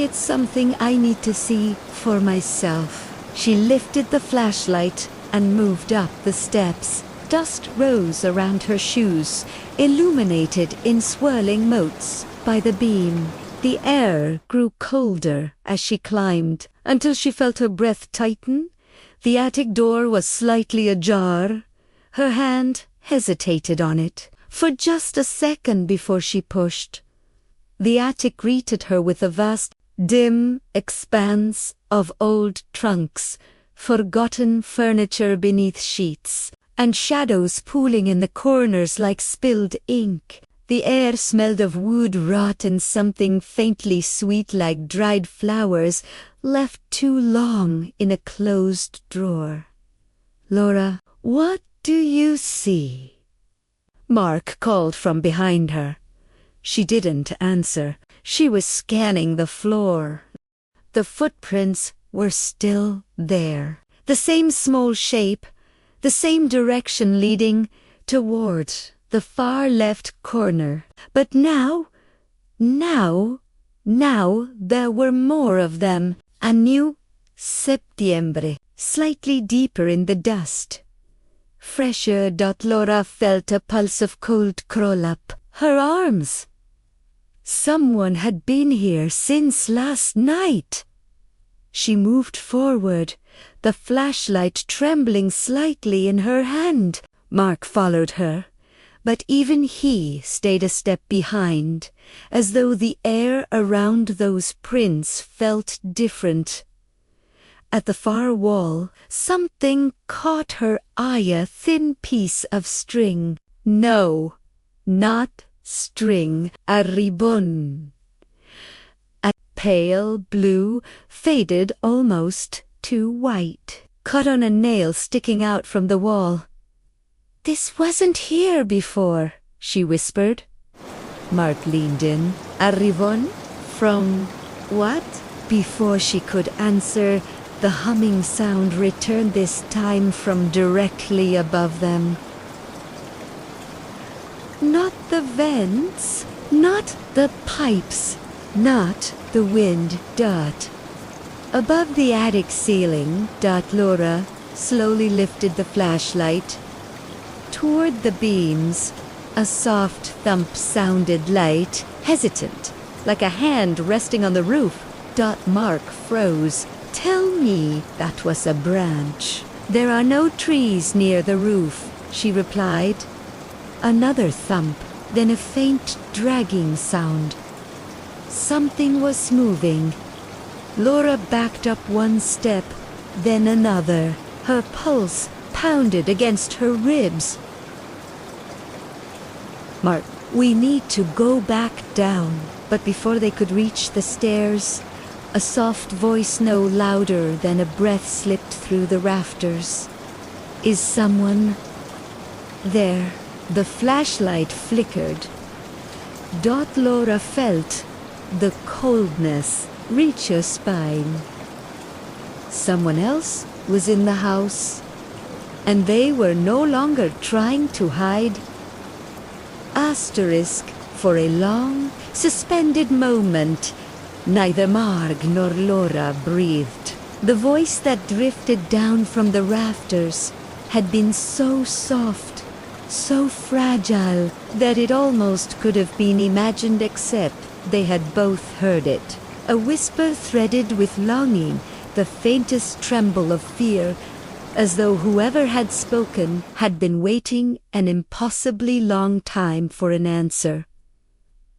it's something I need to see for myself." She lifted the flashlight and moved up the steps. Dust rose around her shoes, illuminated in swirling motes by the beam. The air grew colder as she climbed, until she felt her breath tighten. The attic door was slightly ajar. Her hand hesitated on it for just a second before she pushed. The attic greeted her with a vast, dim expanse of old trunks, forgotten furniture beneath sheets, and shadows pooling in the corners like spilled ink. The air smelled of wood rot and something faintly sweet like dried flowers left too long in a closed drawer. "Laura, what do you see?" Mark called from behind her. She didn't answer. She was scanning the floor. The footprints were still there. The same small shape, the same direction leading toward the far left corner. But now Now there were more of them, a new Septiembre, slightly deeper in the dust. Fresher. Laura felt a pulse of cold crawl up her arms. Someone had been here since last night. She moved forward, the flashlight trembling slightly in her hand. Mark followed her, but even he stayed a step behind, as though the air around those prints felt different. At the far wall, something caught her eye, a thin piece of string. No, not string, a ribbon. A pale blue, faded almost to white, caught on a nail sticking out from the wall. "This wasn't here before," she whispered. Mark leaned in. "A ribbon? From what?" Before she could answer, the humming sound returned, this time from directly above them. Not the vents, not the pipes, not the wind. Above the attic ceiling. Laura slowly lifted the flashlight toward the beams. A soft thump sounded, light, hesitant, like a hand resting on the roof. Mark froze. "Tell me that was a branch." "There are no trees near the roof," she replied. Another thump, then a faint dragging sound. Something was moving. Laura backed up one step, then another. Her pulse pounded against her ribs. "Mark, we need to go back down." But before they could reach the stairs, a soft voice no louder than a breath slipped through the rafters. "Is someone there?" The flashlight flickered. Laura felt the coldness reach her spine. Someone else was in the house, and they were no longer trying to hide. For a long, suspended moment, neither Marg nor Laura breathed. The voice that drifted down from the rafters had been so soft, so fragile, that it almost could have been imagined, except they had both heard it. A whisper threaded with longing, the faintest tremble of fear, as though whoever had spoken had been waiting an impossibly long time for an answer.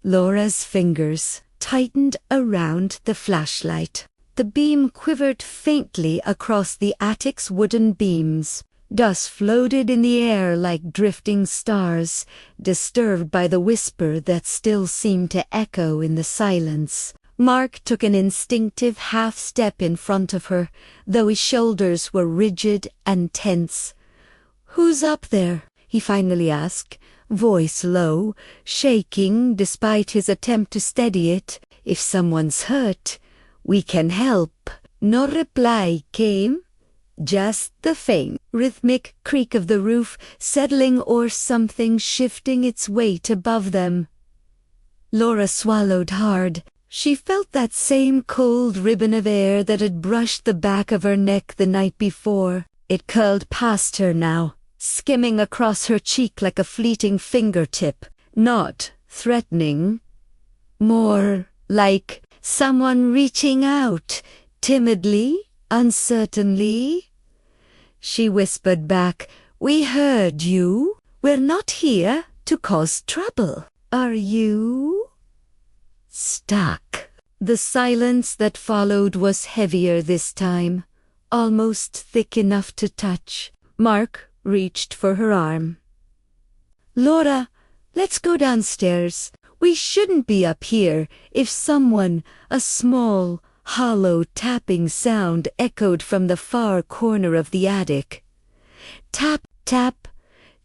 Laura's fingers tightened around the flashlight. The beam quivered faintly across the attic's wooden beams. Dust floated in the air like drifting stars, disturbed by the whisper that still seemed to echo in the silence. Mark took an instinctive half-step in front of her, though his shoulders were rigid and tense. "Who's up there?" he finally asked, voice low, shaking despite his attempt to steady it. "If someone's hurt, we can help." No reply came, just the faint, rhythmic creak of the roof settling or something shifting its weight above them. Laura swallowed hard. She felt that same cold ribbon of air that had brushed the back of her neck the night before. It curled past her now, skimming across her cheek like a fleeting fingertip. Not threatening, more like someone reaching out, timidly, uncertainly. She whispered back, "We heard you. We're not here to cause trouble. Are you stuck?" The silence that followed was heavier this time, almost thick enough to touch. Mark reached for her arm. "Laura, let's go downstairs. We shouldn't be up here." If someone, a small, hollow tapping sound echoed from the far corner of the attic. Tap, tap,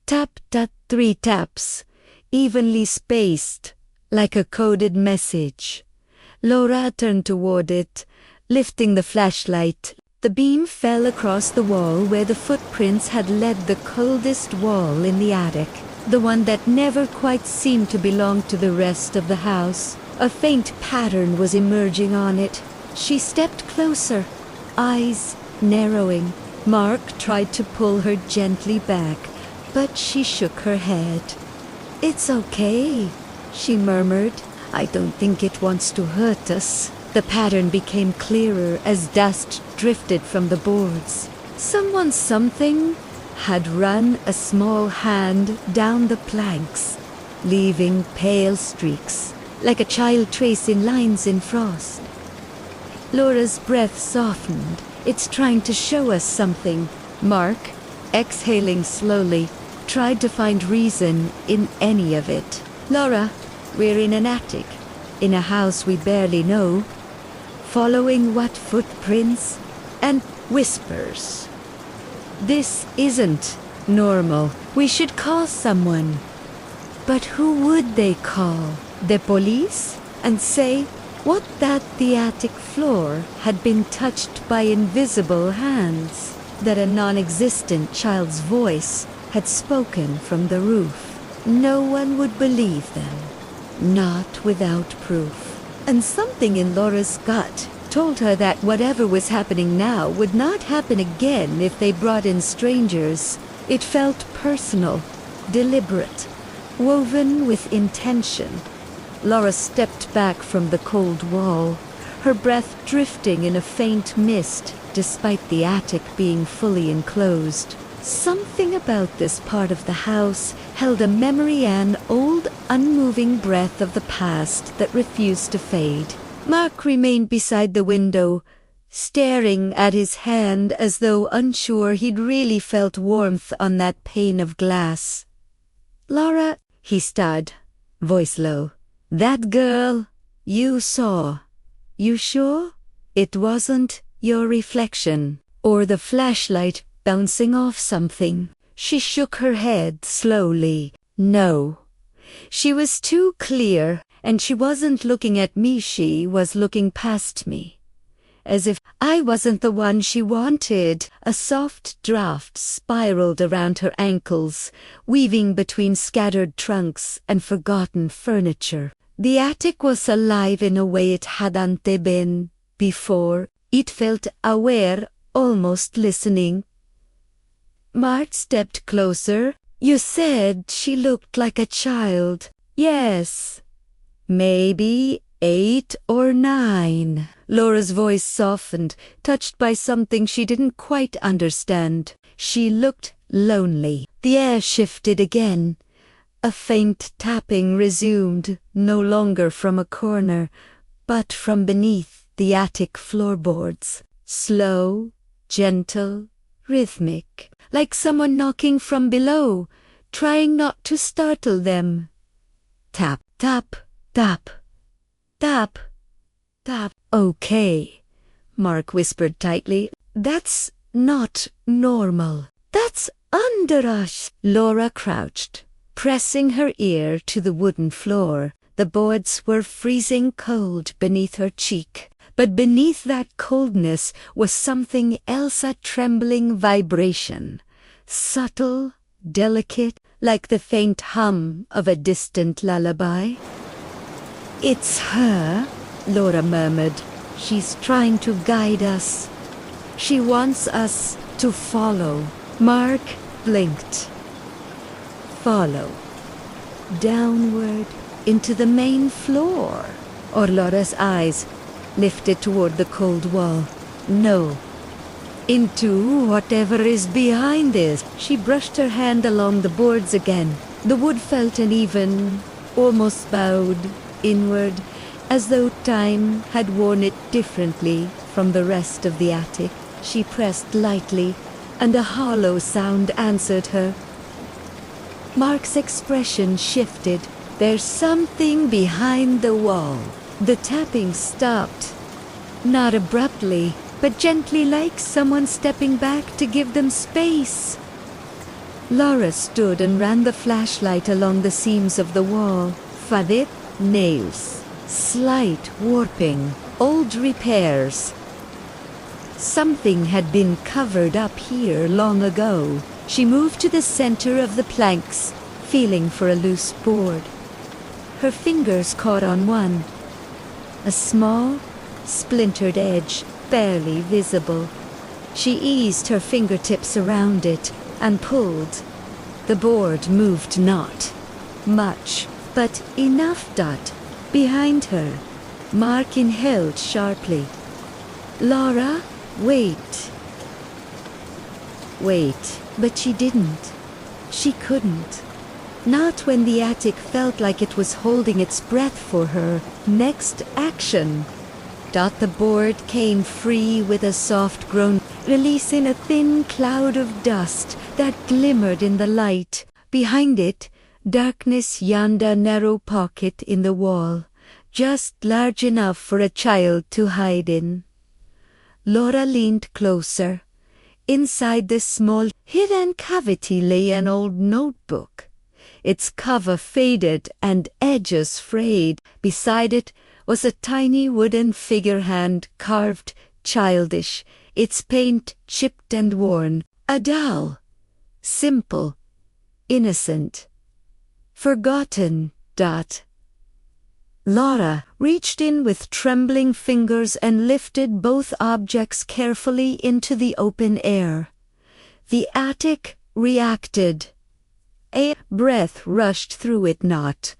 tap, tap, 3 taps, evenly spaced, like a coded message. Laura turned toward it, lifting the flashlight. The beam fell across the wall where the footprints had led, the coldest wall in the attic, the one that never quite seemed to belong to the rest of the house. A faint pattern was emerging on it. She stepped closer, eyes narrowing. Mark tried to pull her gently back, but she shook her head. "It's okay," she murmured. "I don't think it wants to hurt us." The pattern became clearer as dust drifted from the boards. Something had run a small hand down the planks, leaving pale streaks, like a child tracing lines in frost. Laura's breath softened. "It's trying to show us something." Mark, exhaling slowly, tried to find reason in any of it. "Laura, we're in an attic, in a house we barely know. Following what footprints and whispers? This isn't normal. We should call someone." But who would they call? The police? And say what, that the attic floor had been touched by invisible hands, that a non-existent child's voice had spoken from the roof? No one would believe them, not without proof. And something in Laura's gut told her that whatever was happening now would not happen again if they brought in strangers. It felt personal, deliberate, woven with intention. Laura stepped back from the cold wall, her breath drifting in a faint mist despite the attic being fully enclosed. Something about this part of the house held a memory, an old, unmoving breath of the past that refused to fade. Mark remained beside the window, staring at his hand as though unsure he'd really felt warmth on that pane of glass. "Laura," he stuttered, voice low. "That girl you saw, you sure it wasn't your reflection or the flashlight bouncing off something?" She shook her head slowly. "No. She was too clear, and she wasn't looking at me, she was looking past me. As if I wasn't the one she wanted." A soft draft spiraled around her ankles, weaving between scattered trunks and forgotten furniture. The attic was alive in a way it hadn't been before. It felt aware, almost listening. Mart stepped closer. "You said she looked like a child." "Yes. Maybe 8 or 9. Laura's voice softened, touched by something she didn't quite understand. She looked lonely. The air shifted again. A faint tapping resumed, no longer from a corner, but from beneath the attic floorboards. Slow, gentle, rhythmic, like someone knocking from below, trying not to startle them. Tap, tap, tap, tap, tap. "Okay," Mark whispered tightly. "That's not normal. That's under us." Laura crouched, pressing her ear to the wooden floor. The boards were freezing cold beneath her cheek. But beneath that coldness was something else, a trembling vibration. Subtle, delicate, like the faint hum of a distant lullaby. "It's her," Laura murmured. "She's trying to guide us. She wants us to follow." Mark blinked. Follow. Downward into the main floor. Or Laura's eyes lifted toward the cold wall. "No. Into whatever is behind this." She brushed her hand along the boards again. The wood felt uneven, almost bowed inward, as though time had worn it differently from the rest of the attic. She pressed lightly, and a hollow sound answered her. Mark's expression shifted. "There's something behind the wall." The tapping stopped. Not abruptly, but gently, like someone stepping back to give them space. Laura stood and ran the flashlight along the seams of the wall. Fadit, nails, slight warping, old repairs. Something had been covered up here long ago. She moved to the center of the planks, feeling for a loose board. Her fingers caught on one, a small, splintered edge barely visible. She eased her fingertips around it and pulled. The board moved not much, but enough. Behind her, Mark inhaled sharply. "Laura, wait." Wait, but she didn't. She couldn't. Not when the attic felt like it was holding its breath for her next action. The board came free with a soft groan, releasing a thin cloud of dust that glimmered in the light. Behind it, darkness yawned a narrow pocket in the wall, just large enough for a child to hide in. Laura leaned closer. Inside this small, hidden cavity lay an old notebook. Its cover faded and edges frayed. Beside it was a tiny wooden figure hand carved childish, its paint chipped and worn. A doll. Simple. Innocent. Forgotten. Laura reached in with trembling fingers and lifted both objects carefully into the open air. The attic reacted. A breath rushed through it, not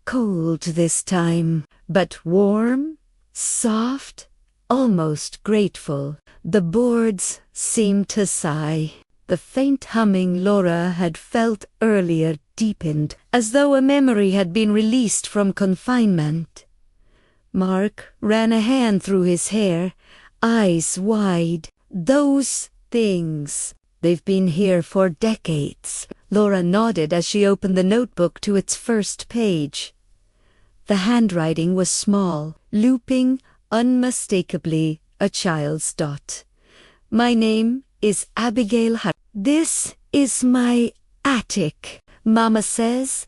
cold this time, but warm, soft, almost grateful. The boards seemed to sigh. The faint humming Laura had felt earlier deepened, as though a memory had been released from confinement. Mark ran a hand through his hair, eyes wide. "Those things. They've been here for decades." Laura nodded as she opened the notebook to its first page. The handwriting was small, looping unmistakably a child's. "My name is Abigail Hart. This is my attic. Mama says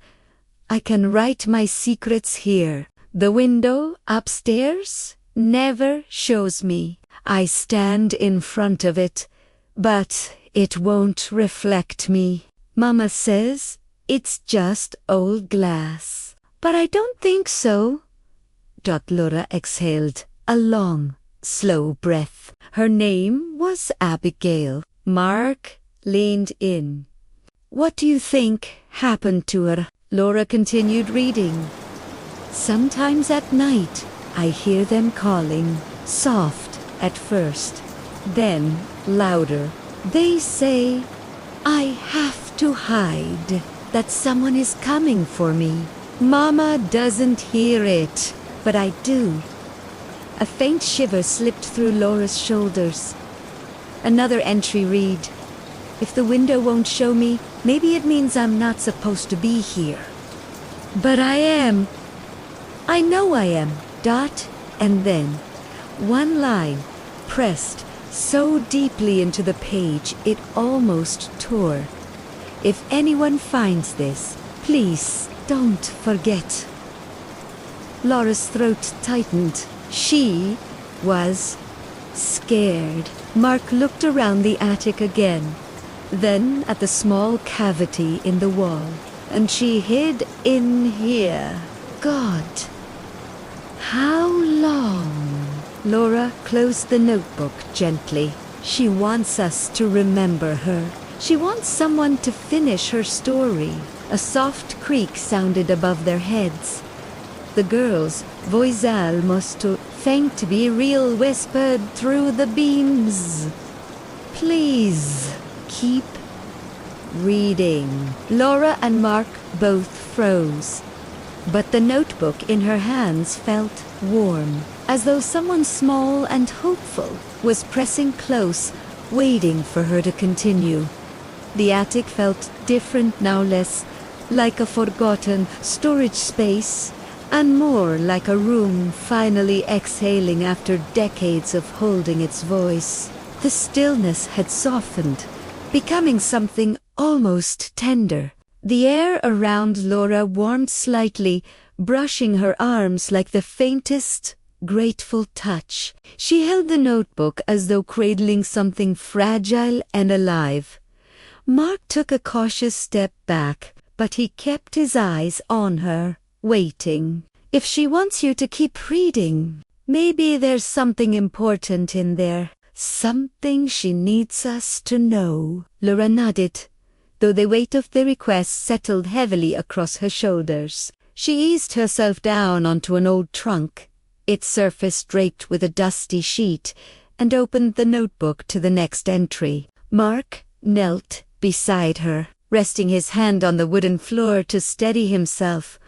I can write my secrets here. The window upstairs never shows me. I stand in front of it, but it won't reflect me. Mama says it's just old glass. But I don't think so." Laura exhaled a long, slow breath. Her name was Abigail. Mark leaned in. "What do you think happened to her?" Laura continued reading. "Sometimes at night I hear them calling, soft at first, then louder. They say I have to hide, that someone is coming for me. Mama doesn't hear it, but I do." A faint shiver slipped through Laura's shoulders. Another entry read, "If the window won't show me, maybe it means I'm not supposed to be here. But I am. I know I am. And then one line pressed so deeply into the page it almost tore. "If anyone finds this, please don't forget." Laura's throat tightened. She was scared. Mark looked around the attic again, then at the small cavity in the wall. "And she hid in here. God, how long?" Laura closed the notebook gently. "She wants us to remember her. She wants someone to finish her story." A soft creak sounded above their heads. The girl's voice, almost too faint to be real, whispered through the beams, "Please keep reading." Laura and Mark both froze, but the notebook in her hands felt warm, as though someone small and hopeful was pressing close, waiting for her to continue. The attic felt different now, less like a forgotten storage space, and more like a room finally exhaling after decades of holding its voice. The stillness had softened, becoming something almost tender. The air around Laura warmed slightly, brushing her arms like the faintest, grateful touch. She held the notebook as though cradling something fragile and alive. Mark took a cautious step back, but he kept his eyes on her, waiting. If she wants you to keep reading, maybe there's something important in there. Something she needs us to know. Laura nodded, though the weight of the request settled heavily across her shoulders. She eased herself down onto an old trunk, its surface draped with a dusty sheet, and opened the notebook to the next entry. Mark knelt beside her, resting his hand on the wooden floor to steady himself.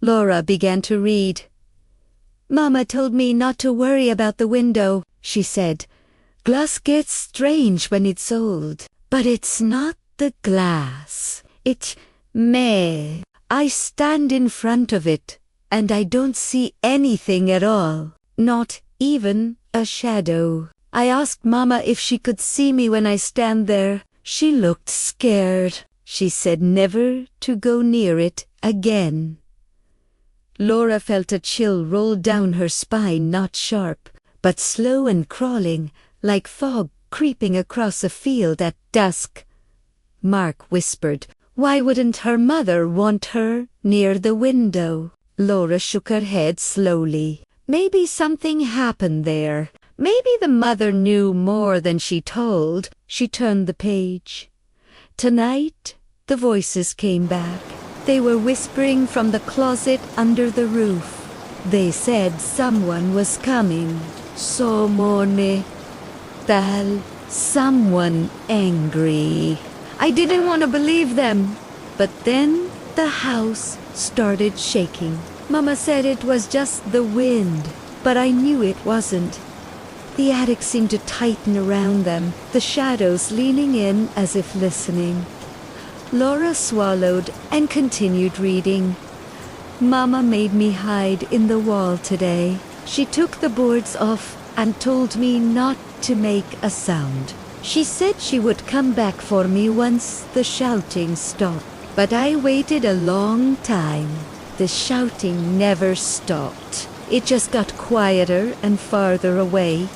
Laura began to read. "Mama told me not to worry about the window," she said. "Glass gets strange when it's old, but it's not the glass. It may. I stand in front of it, and I don't see anything at all, not even a shadow. I asked Mama if she could see me when I stand there. She looked scared. She said never to go near it again." Laura felt a chill roll down her spine, not sharp, but slow and crawling, like fog creeping across a field at dusk. Mark whispered, "Why wouldn't her mother want her near the window?" Laura shook her head slowly. Maybe something happened there. Maybe the mother knew more than she told. She turned the page. Tonight, the voices came back. They were whispering from the closet under the roof. They said someone was coming. Someone tal, someone angry. I didn't want to believe them. But then the house started shaking. Mama said it was just the wind, but I knew it wasn't. The attic seemed to tighten around them, the shadows leaning in as if listening. Laura swallowed and continued reading. Mama made me hide in the wall today. She took the boards off and told me not to make a sound. She said she would come back for me once the shouting stopped. But I waited a long time. The shouting never stopped. It just got quieter and farther away.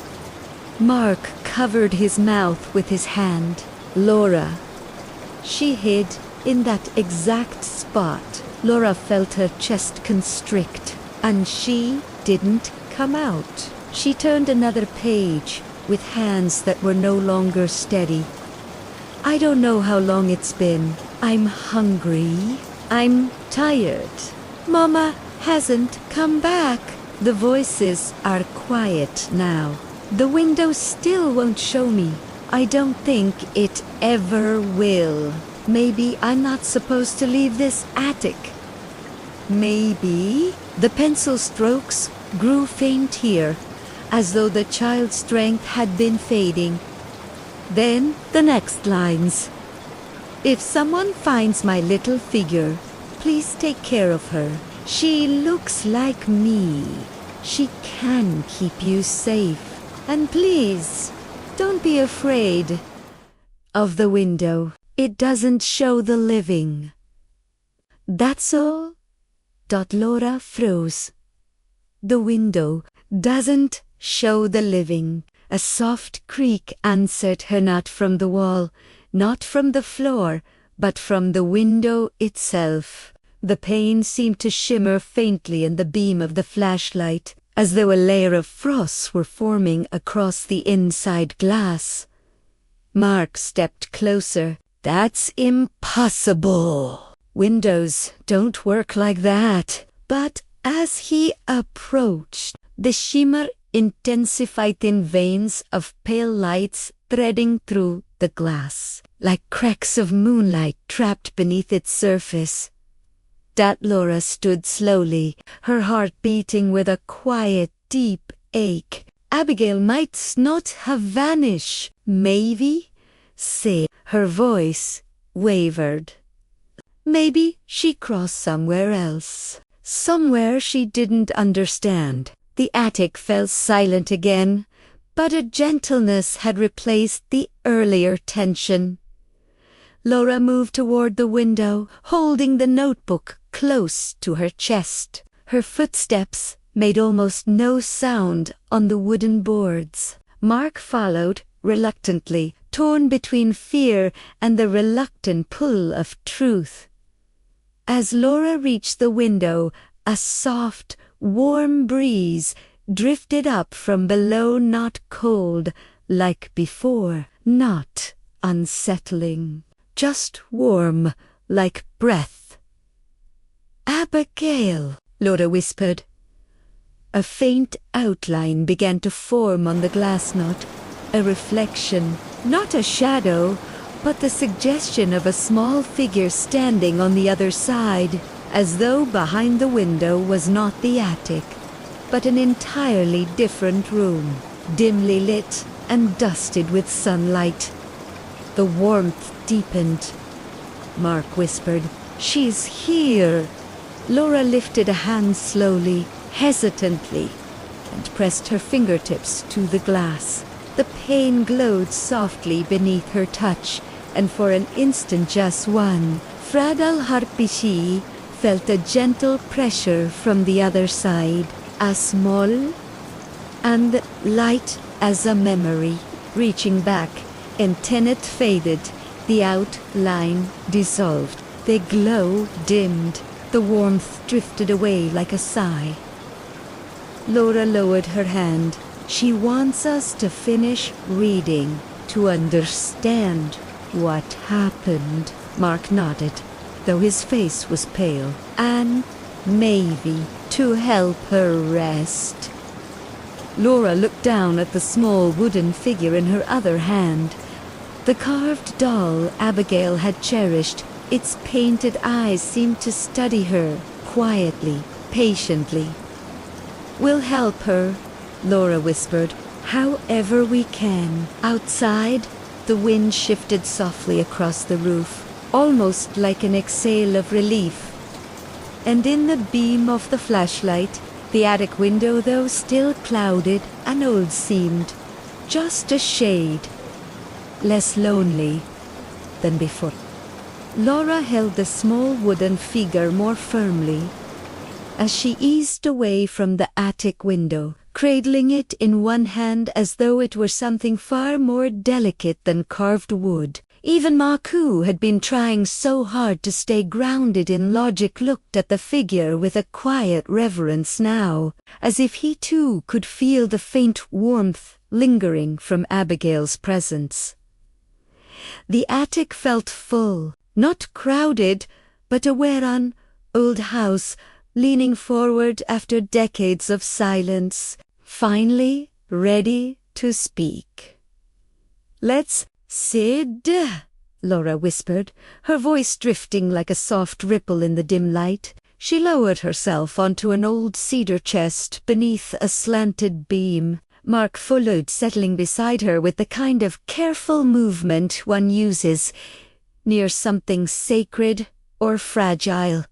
Mark covered his mouth with his hand. Laura. She hid in that exact spot. Laura felt her chest constrict, and she didn't come out. She turned another page with hands that were no longer steady. I don't know how long it's been. I'm hungry. I'm tired. Mama hasn't come back. The voices are quiet now. The window still won't show me. I don't think it ever will. Maybe I'm not supposed to leave this attic. Maybe. The pencil strokes grew faint here, as though the child's strength had been fading. Then the next lines. If someone finds my little figure, please take care of her. She looks like me. She can keep you safe. And please, don't be afraid of the window. It doesn't show the living. That's all? Laura froze. The window doesn't show the living. A soft creak answered her, not from the wall, not from the floor, but from the window itself. The pane seemed to shimmer faintly in the beam of the flashlight, as though a layer of frost were forming across the inside glass. Mark stepped closer. That's impossible. Windows don't work like that. But as he approached, the shimmer intensified in veins of pale lights threading through the glass, like cracks of moonlight trapped beneath its surface. Laura stood slowly, her heart beating with a quiet, deep ache. Abigail might not have vanished. Maybe, say, her voice wavered. Maybe she crossed somewhere else. Somewhere she didn't understand. The attic fell silent again, but a gentleness had replaced the earlier tension. Laura moved toward the window, holding the notebook close to her chest. Her footsteps made almost no sound on the wooden boards. Mark followed, reluctantly, torn between fear and the reluctant pull of truth. As Laura reached the window, A soft, warm breeze drifted up from below, not cold like before, not unsettling, just warm like breath. "Abigail," Laura whispered. A faint outline began to form on the glass knot, a reflection, not a shadow, but the suggestion of a small figure standing on the other side, as though behind the window was not the attic, but an entirely different room, dimly lit and dusted with sunlight. The warmth deepened. Mark whispered, "She's here." Laura lifted a hand slowly, hesitantly, and pressed her fingertips to the glass. The pane glowed softly beneath her touch, and for an instant, just one, Fradal Harpishi felt a gentle pressure from the other side, as small and light as a memory. Reaching back, antennae faded, the outline dissolved, the glow dimmed, the warmth drifted away like a sigh. Laura lowered her hand. "She wants us to finish reading, to understand what happened." Mark nodded, though his face was pale, "and maybe to help her rest." Laura looked down at the small wooden figure in her other hand. The carved doll Abigail had cherished, its painted eyes seemed to study her, quietly, patiently. "We'll help her," Laura whispered, "however we can." Outside, the wind shifted softly across the roof, almost like an exhale of relief. And in the beam of the flashlight, the attic window, though still clouded and old, seemed just a shade less lonely than before. Laura held the small wooden figure more firmly as she eased away from the attic window, cradling it in one hand as though it were something far more delicate than carved wood. Even Maku had been trying so hard to stay grounded in logic, looked at the figure with a quiet reverence now, as if he too could feel the faint warmth lingering from Abigail's presence. The attic felt full, not crowded, but a wear-on old house, leaning forward after decades of silence, finally ready to speak. "Let's sit," Laura whispered, her voice drifting like a soft ripple in the dim light. She lowered herself onto an old cedar chest beneath a slanted beam. Mark followed, settling beside her with the kind of careful movement one uses near something sacred or fragile.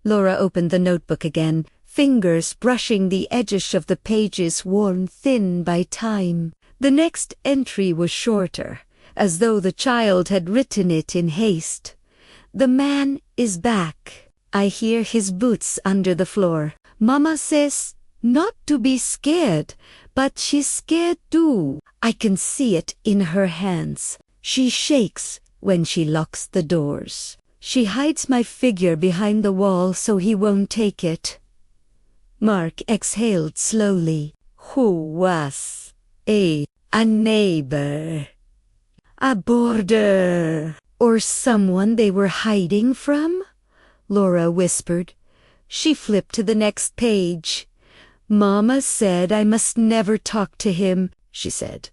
Laura opened the notebook again, fingers brushing the edges of the pages worn thin by time. The next entry was shorter, as though the child had written it in haste. "The man is back. I hear his boots under the floor. Mama says not to be scared, but she's scared too. I can see it in her hands. She shakes when she locks the doors. She hides my figure behind the wall so he won't take it." Mark exhaled slowly. "Who was a neighbor? A boarder? Or someone they were hiding from?" Laura whispered. She flipped to the next page. "Mama said I must never talk to him," she said.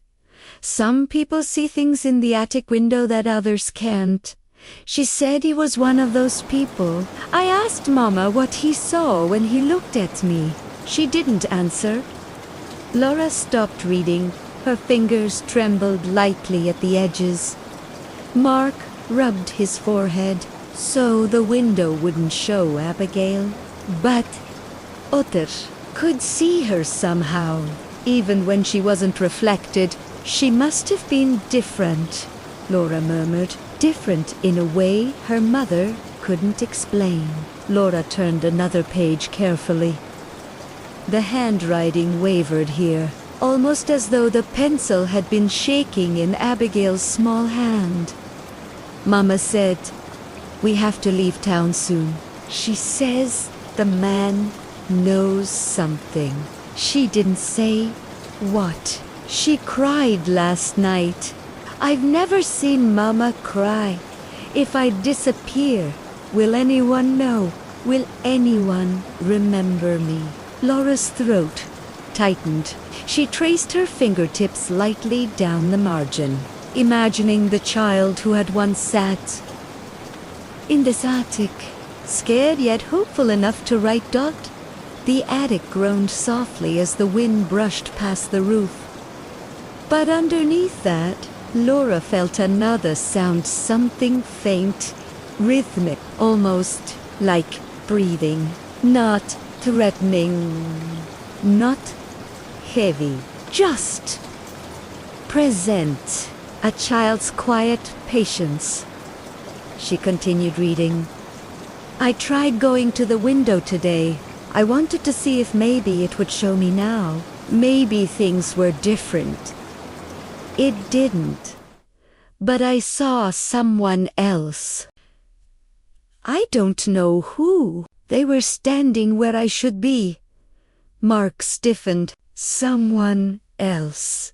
"Some people see things in the attic window that others can't. She said he was one of those people. I asked Mama what he saw when he looked at me. She didn't answer." Laura stopped reading. Her fingers trembled lightly at the edges. Mark rubbed his forehead. So the window wouldn't show Abigail. But Otter could see her somehow. Even when she wasn't reflected, she must have been different, Laura murmured. Different in a way her mother couldn't explain. Laura turned another page carefully. The handwriting wavered here, almost as though the pencil had been shaking in Abigail's small hand. "Mama said, we have to leave town soon. She says the man knows something. She didn't say what. She cried last night. I've never seen Mama cry. If I disappear, will anyone know? Will anyone remember me? Laura's throat tightened. She traced her fingertips lightly down the margin, imagining the child who had once sat in this attic, scared yet hopeful enough to write Dot. The attic groaned softly as the wind brushed past the roof. But underneath that, Laura felt another sound, something faint, rhythmic, almost like breathing. Not threatening, not heavy, just present. A child's quiet patience. She continued reading. I tried going to the window today. I wanted to see if maybe it would show me now. Maybe things were different. It didn't. But I saw someone else. I don't know who. They were standing where I should be. Mark stiffened. Someone else.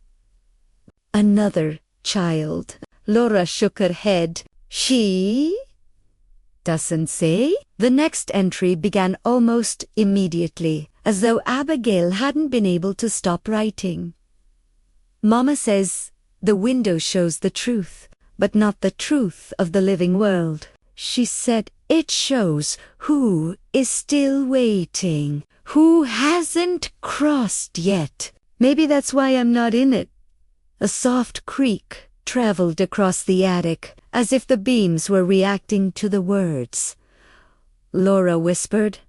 Another child. Laura shook her head. She doesn't say. The next entry began almost immediately, as though Abigail hadn't been able to stop writing. Mama says the window shows the truth, but not the truth of the living world. She said it shows who is still waiting, who hasn't crossed yet. Maybe that's why I'm not in it. A soft creak traveled across the attic, as if the beams were reacting to the words. Laura whispered.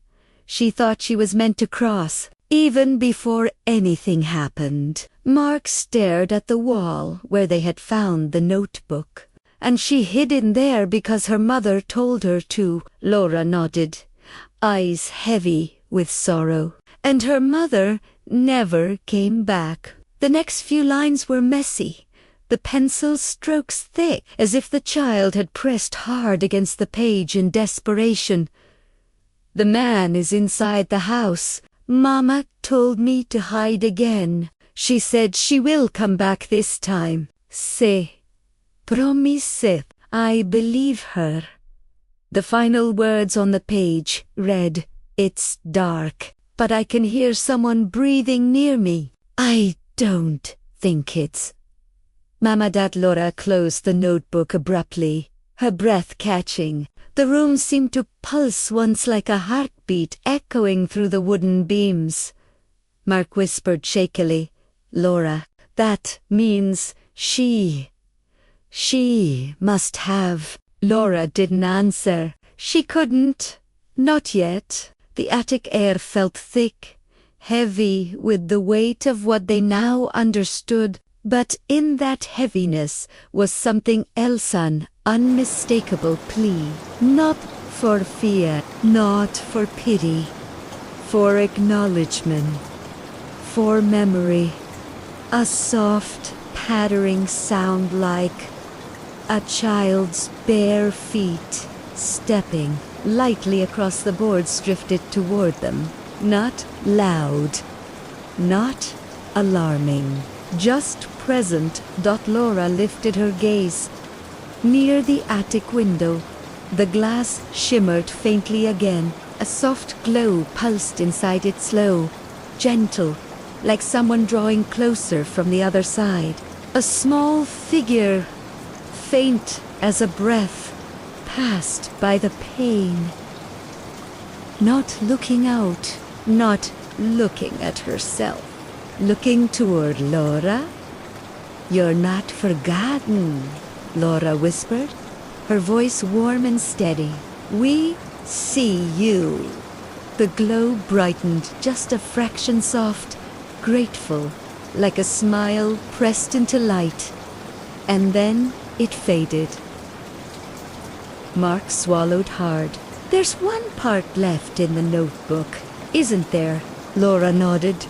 She thought she was meant to cross, even before anything happened. Mark stared at the wall where they had found the notebook, and she hid in there because her mother told her to. Laura nodded, eyes heavy with sorrow. And her mother never came back. The next few lines were messy, the pencil strokes thick, as if the child had pressed hard against the page in desperation. The man is inside the house. Mama told me to hide again. She said she will come back this time. Se promiseth. I believe her. The final words on the page read, It's dark, but I can hear someone breathing near me. I don't think it's... Mama. Laura closed the notebook abruptly, her breath catching. The room seemed to pulse once like a heartbeat echoing through the wooden beams. Mark whispered shakily, Laura, that means she must have. Laura didn't answer. She couldn't. Not yet. The attic air felt thick, heavy with the weight of what they now understood. But in that heaviness was something else, an unmistakable plea. Not for fear, not for pity, for acknowledgement, for memory. A soft, pattering sound like a child's bare feet stepping lightly across the boards drifted toward them. Not loud, not alarming, just present. Laura lifted her gaze. Near the attic window, the glass shimmered faintly again. A soft glow pulsed inside it, slow, gentle, like someone drawing closer from the other side. A small figure, faint as a breath, passed by the pane. Not looking out, not looking at herself, looking toward Laura. You're not forgotten, Laura whispered, her voice warm and steady. We see you. The glow brightened just a fraction, soft, grateful, like a smile pressed into light. And then it faded. Mark swallowed hard. There's one part left in the notebook, isn't there? Laura nodded.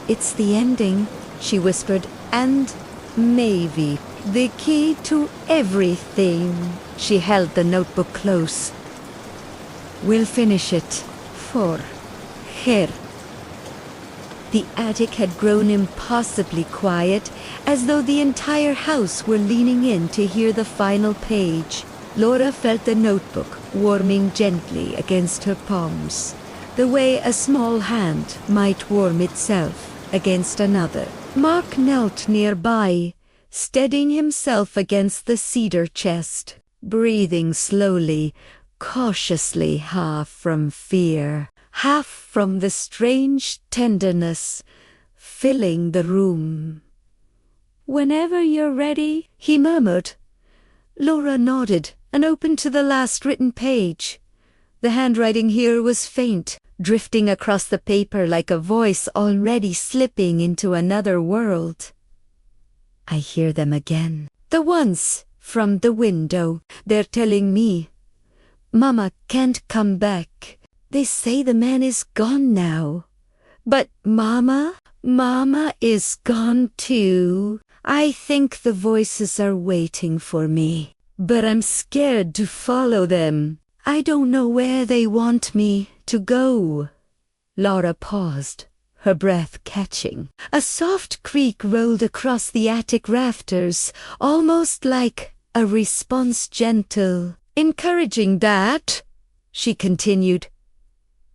It's the ending, she whispered, and maybe the key to everything. She held the notebook close. We'll finish it for her. The attic had grown impossibly quiet, as though the entire house were leaning in to hear the final page. Laura felt the notebook warming gently against her palms, the way a small hand might warm itself against another. Mark knelt nearby, steadying himself against the cedar chest, breathing slowly, cautiously, half from fear, half from the strange tenderness filling the room. "Whenever you're ready," he murmured. Laura nodded and opened to the last written page. The handwriting here was faint, drifting across the paper like a voice already slipping into another world. "I hear them again. The ones from the window. They're telling me Mama can't come back. They say the man is gone now. But Mama is gone too. I think the voices are waiting for me, but I'm scared to follow them. I don't know where they want me to go." Laura paused, her breath catching. A soft creak rolled across the attic rafters, almost like a response, gentle, encouraging. "That," she continued,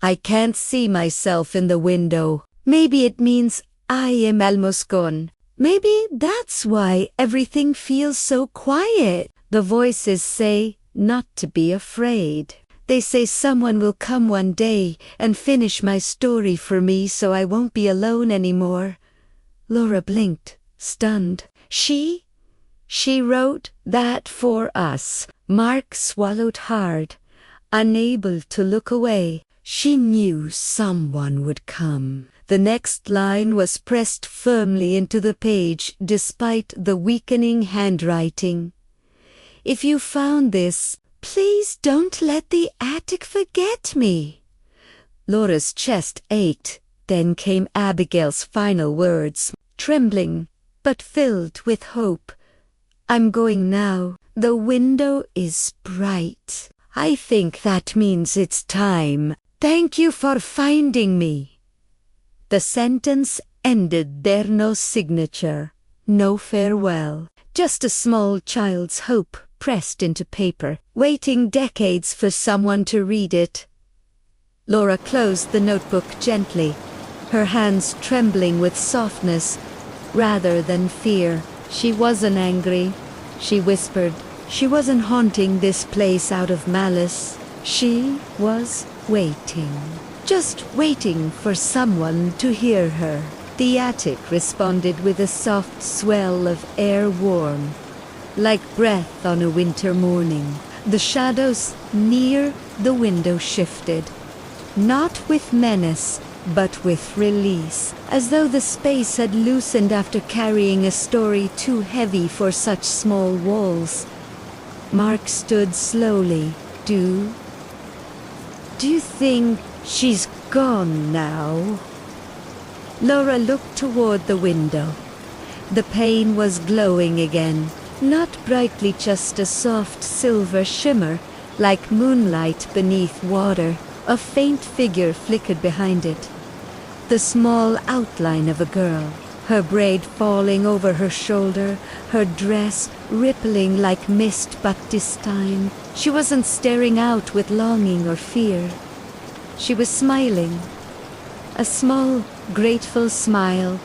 "I can't see myself in the window. Maybe it means I am almost gone. Maybe that's why everything feels so quiet. The voices say not to be afraid. They say someone will come one day and finish my story for me so I won't be alone anymore." Laura blinked, stunned. She wrote that for us. Mark swallowed hard, unable to look away. She knew someone would come. The next line was pressed firmly into the page despite the weakening handwriting. "If you found this, please don't let the attic forget me." Laura's chest ached. Then came Abigail's final words, trembling, but filled with hope. "I'm going now. The window is bright. I think that means it's time. Thank you for finding me." The sentence ended there, no signature, no farewell, just a small child's hope pressed into paper, waiting decades for someone to read it. Laura closed the notebook gently, her hands trembling with softness rather than fear. She wasn't angry, she whispered. She wasn't haunting this place out of malice. She was waiting. Just waiting for someone to hear her. The attic responded with a soft swell of air, warm, like breath on a winter morning. The shadows near the window shifted, not with menace, but with release, as though the space had loosened after carrying a story too heavy for such small walls. Mark stood slowly. Do you think she's gone now?" Laura looked toward the window. The pane was glowing again, not brightly, just a soft silver shimmer, like moonlight beneath water. A faint figure flickered behind it, the small outline of a girl, her braid falling over her shoulder, her dress rippling like mist, but this time she wasn't staring out with longing or fear. She was smiling, a small, grateful smile.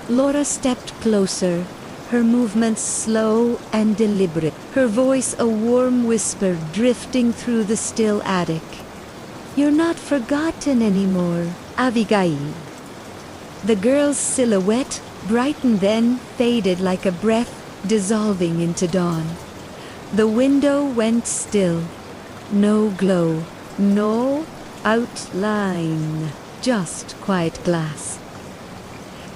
Laura stepped closer, her movements slow and deliberate, her voice a warm whisper drifting through the still attic. "You're not forgotten anymore, Abigail." The girl's silhouette brightened, then faded like a breath dissolving into dawn. The window went still. No glow, no outline, just quiet glass.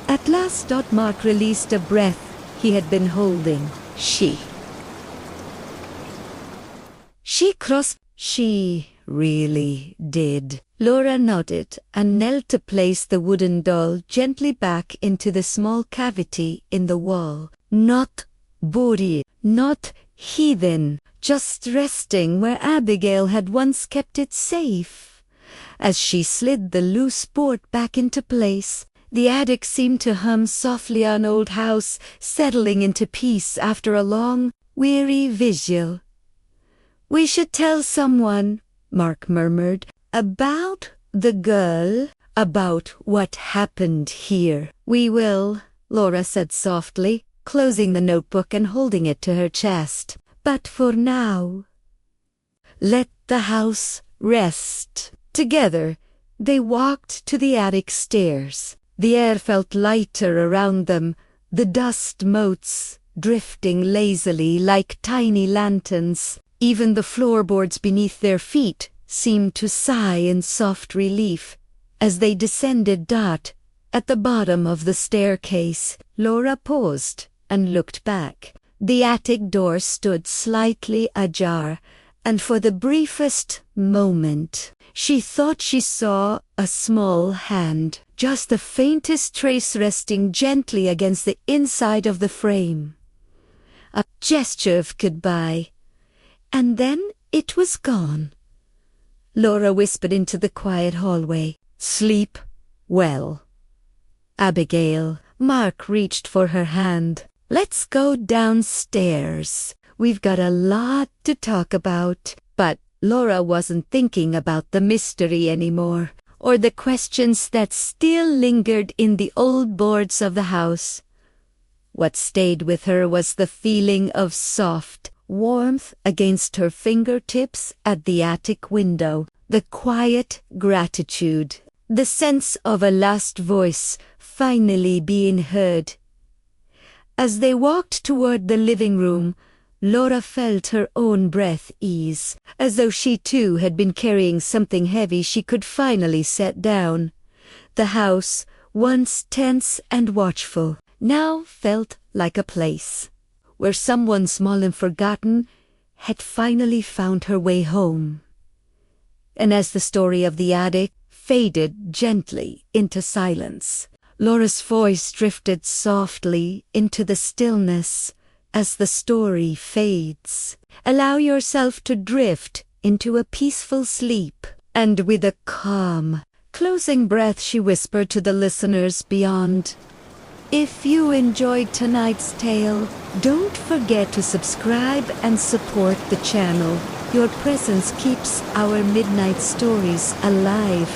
At last Mark released a breath he had been holding. She crossed. She really did. Laura nodded and knelt to place the wooden doll gently back into the small cavity in the wall. Not buried, not hidden, just resting where Abigail had once kept it safe. As she slid the loose board back into place, the attic seemed to hum softly on Old House, settling into peace after a long, weary vigil. "We should tell someone," Mark murmured, "about the girl, about what happened here." "We will," Laura said softly, closing the notebook and holding it to her chest. "But for now, let the house rest." Together, they walked to the attic stairs. The air felt lighter around them, the dust motes drifting lazily like tiny lanterns. Even the floorboards beneath their feet seemed to sigh in soft relief. As they descended at the bottom of the staircase, Laura paused and looked back. The attic door stood slightly ajar, and for the briefest moment, she thought she saw a small hand, just the faintest trace resting gently against the inside of the frame. A gesture of goodbye, and then it was gone. Laura whispered into the quiet hallway, "Sleep well, Abigail." Mark reached for her hand. "Let's go downstairs. We've got a lot to talk about." But Laura wasn't thinking about the mystery anymore, or the questions that still lingered in the old boards of the house. What stayed with her was the feeling of soft warmth against her fingertips at the attic window, the quiet gratitude, the sense of a lost voice finally being heard. As they walked toward the living room, Laura felt her own breath ease, as though she too had been carrying something heavy she could finally set down. The house, once tense and watchful, now felt like a place where someone small and forgotten had finally found her way home. And as the story of the attic faded gently into silence, Laura's voice drifted softly into the stillness. As the story fades, allow yourself to drift into a peaceful sleep. And with a calm, closing breath, she whispered to the listeners beyond, "If you enjoyed tonight's tale, don't forget to subscribe and support the channel. Your presence keeps our midnight stories alive."